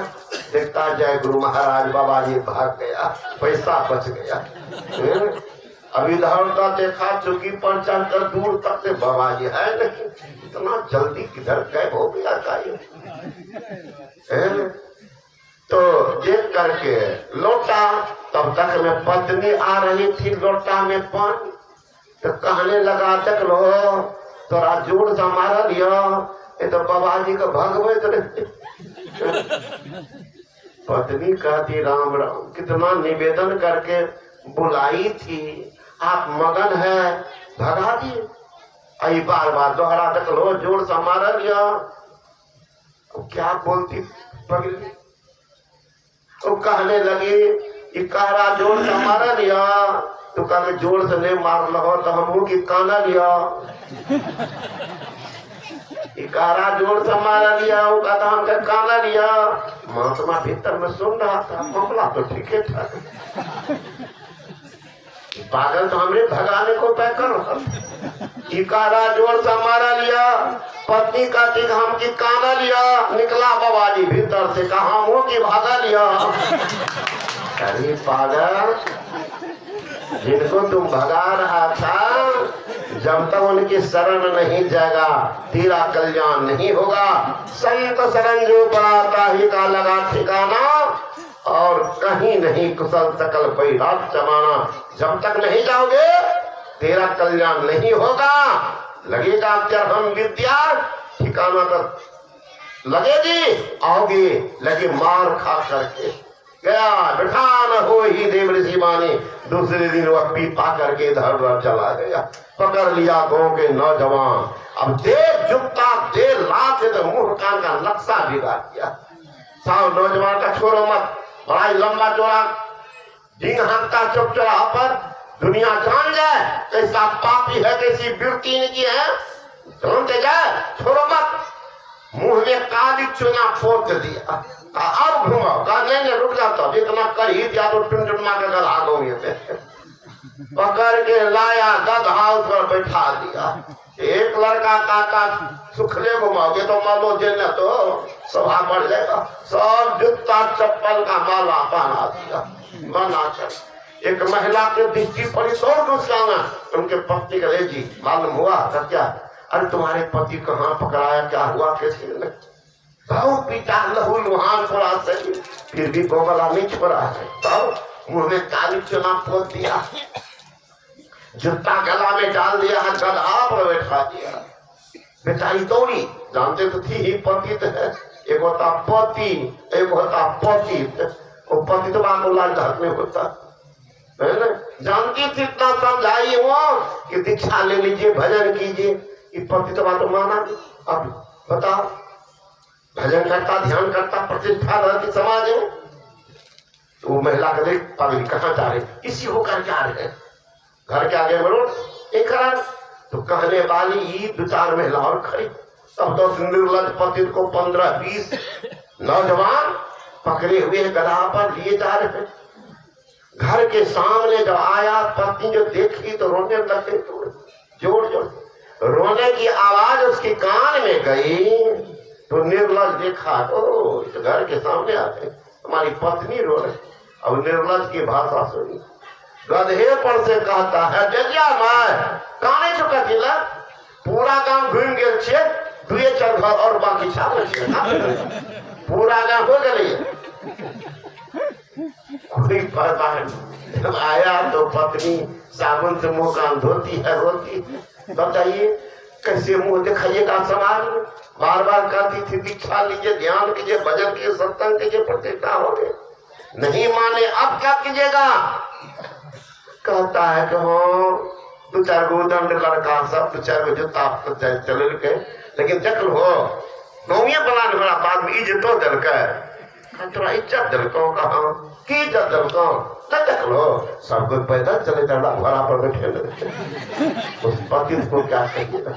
देखता जय गुरु महाराज, बाबा जी भाग गया, पैसा बच गया। अब इधर उधर देखा, चौकी पर चलकर दूर तक से बाबा जी है नहीं, इतना जल्दी किधर गायब हो गया चाहिए। तो देख करके लौटा, तब तक में पत्नी आ रही थी लोटा में पानी, तो कहने लगा देख लो तोरा जोर से मारा लिया, ये तो बाबा जी का भगवत रहे। पत्नी कहती राम राम, कितना निवेदन करके बुलाई थी, आप मगन है, भगा दिए। आई बार बार दोहरा देख लो जोर से मारा लिया। क्या बोलती पगली, वो कहने लगी ये कहरा जोर से मारा लिया, तो कहने जोर से नहीं मार लो तो हम की काना लिया। कहरा जोर से मारा लिया, वो कहता हमका काना लिया। महात्मा भीतर में सुन रहा था, मामला तो ठीक है था, पागल तो हमने भगाने को तय कर रहा था। कहरा जोर से मारा लिया, पत्नी का तीन हम की काना लिया। निकला बाबा जी भीतर से, कहा मुंह की भागा लिया। अरे पागल, जिनको तुम भगा रहा था, जब तक उनकी शरण नहीं जाएगा तेरा कल्याण नहीं होगा। संत शरण जो पड़ाता ही का लगा ठिकाना, और कहीं नहीं कुशल सकल बैराग जमाना। जब तक नहीं जाओगे तेरा कल्याण नहीं होगा। लगेगा हम विद्या, ठिकाना तक लगेगी, आओगे लगे मार खा करके। गया बैठा न हो ही देव ऋषि माने, दूसरे दिन वह पीपा करके इधर उधर चला गया। पकड़ लिया गांव के नौजवान, अब देर जुटता देर लाख तो मुंह कान का नक्शा बिगाड़ दिया। साव नौजवान का छोड़ो मत, बड़ा ही लंबा चौड़ा डिंग हाँकता चौक चौराहा पर, दुनिया जान जाए कैसा पापी है, कैसी वृत्ति इनकी है, जानते जाए, छोड़ो मत। मुंह में काली चुना फोड़ दिया, अब घूमो, कहा नहीं रुक जाता, जितना कर ही दिया तो टुनटुनमा के गधा गौए पे पकड़ के लाया, गधा पर बैठा दिया। एक लड़का काका सुखले घुमाओगे तो मान लो जेल तो सभा बढ़ जाएगा। सब जूता चप्पल का माला पहना दिया, मना कर। एक महिला के दृष्टि पड़ी तो गुस्साना, उनके पति का जी मालूम हुआ था क्या, अरे तुम्हारे पति कहाँ पकड़ाया, क्या हुआ, कैसे नहीं, बहुत पीटा, लहू लुहान थोड़ा सही, फिर भी गोबला नहीं छोड़ा है। तब मुंह में काली चुना पोत दिया, जूता गला में डाल दिया, गधा पर बैठा दिया। बेचारी दौड़ी, जानते तो थी ही पतित है, एक होता पति एक होता पतित। वो पतित बात लाल हाथ में होता है ना, जानती थी, इतना समझाई वो कि दीक्षा ले लीजिए, भजन कीजिए। ये पतित बात माना नहीं। अब बताओ, भजन करता, ध्यान करता, प्रतिष्ठा रहती समाज में, तो वो महिला का देख पागल कहाँ जा रहे, इसी होकर जा रहे हैं, घर के आगे बढ़ो एक तो कहने वाली ही दो चार महिला और खड़ी। तब तो निर्लज पति को 15-20 नौजवान पकड़े हुए गधा पर लिए जा रहे हैं। घर के सामने जब आया, पत्नी जो देखी तो रोने लगे, तो जोर जोर रोने की आवाज उसके कान में गई। तो निर्लज देखा, तो घर के सामने आते हमारी पत्नी रो रही। अब निर्लज की भाषा सुनी, गधे पर से कहता है जजिया मैं काने चुका थिला, पूरा काम घूम गए छे, दुए चार घर और बाकी छाप छे, पूरा काम हो गए। कोई पता है, जब आया तो पत्नी साबुन से मुंह कान धोती है, रोती। बताइए कैसे मुंह दिखाइएगा समाज में। बार बार कहती थी दीक्षा लीजिए, ध्यान कीजिए, भजन कीजिए, सत्संग कीजिए, प्रतिष्ठा हो गए, नहीं माने, अब क्या कीजिएगा। कहता है कि हाँ दो चार गो दंड लड़का सब, दो चार गो जूता चले गए, लेकिन देख लो नौवीं बनाने वाला बाद में इज्जत तो दिल का तोरा इज्जत दिल को कहा की इज्जत दिल को न देख लो सब कुछ पैदल चले चढ़ा घोड़ा पर बैठे उस पतित को क्या कहिएगा।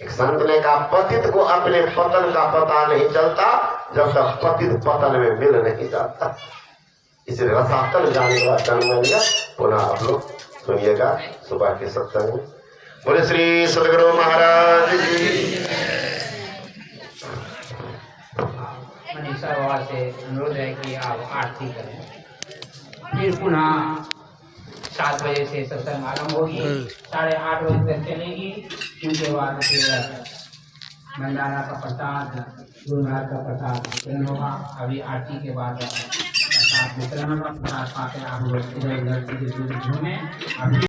एक संत ने कहा पतित को अपने पतन का पता नहीं चलता जब तक पतित पतन में मिल नहीं जाता। इसलिए रसातल जाने का जन्म लिया। पुनः आप लोग सुनिएगा सुबह के सत्संग में। बोले श्री सदगुरु महाराज जी। मनीषा बाबा से अनुरोध है कि आप आरती करें। फिर पुनः 7 बजे से सत्संग आरंभ होगी, 8:30 बजे तक चलेगी। उनके बाद फिर भंडारा का प्रसाद, गुरु महाराज का प्रसाद वितरण होगा। अभी आरती के बाद प्रसाद वितरण होगा। प्रसाद पाते आप लोग इधर उधर घूमें।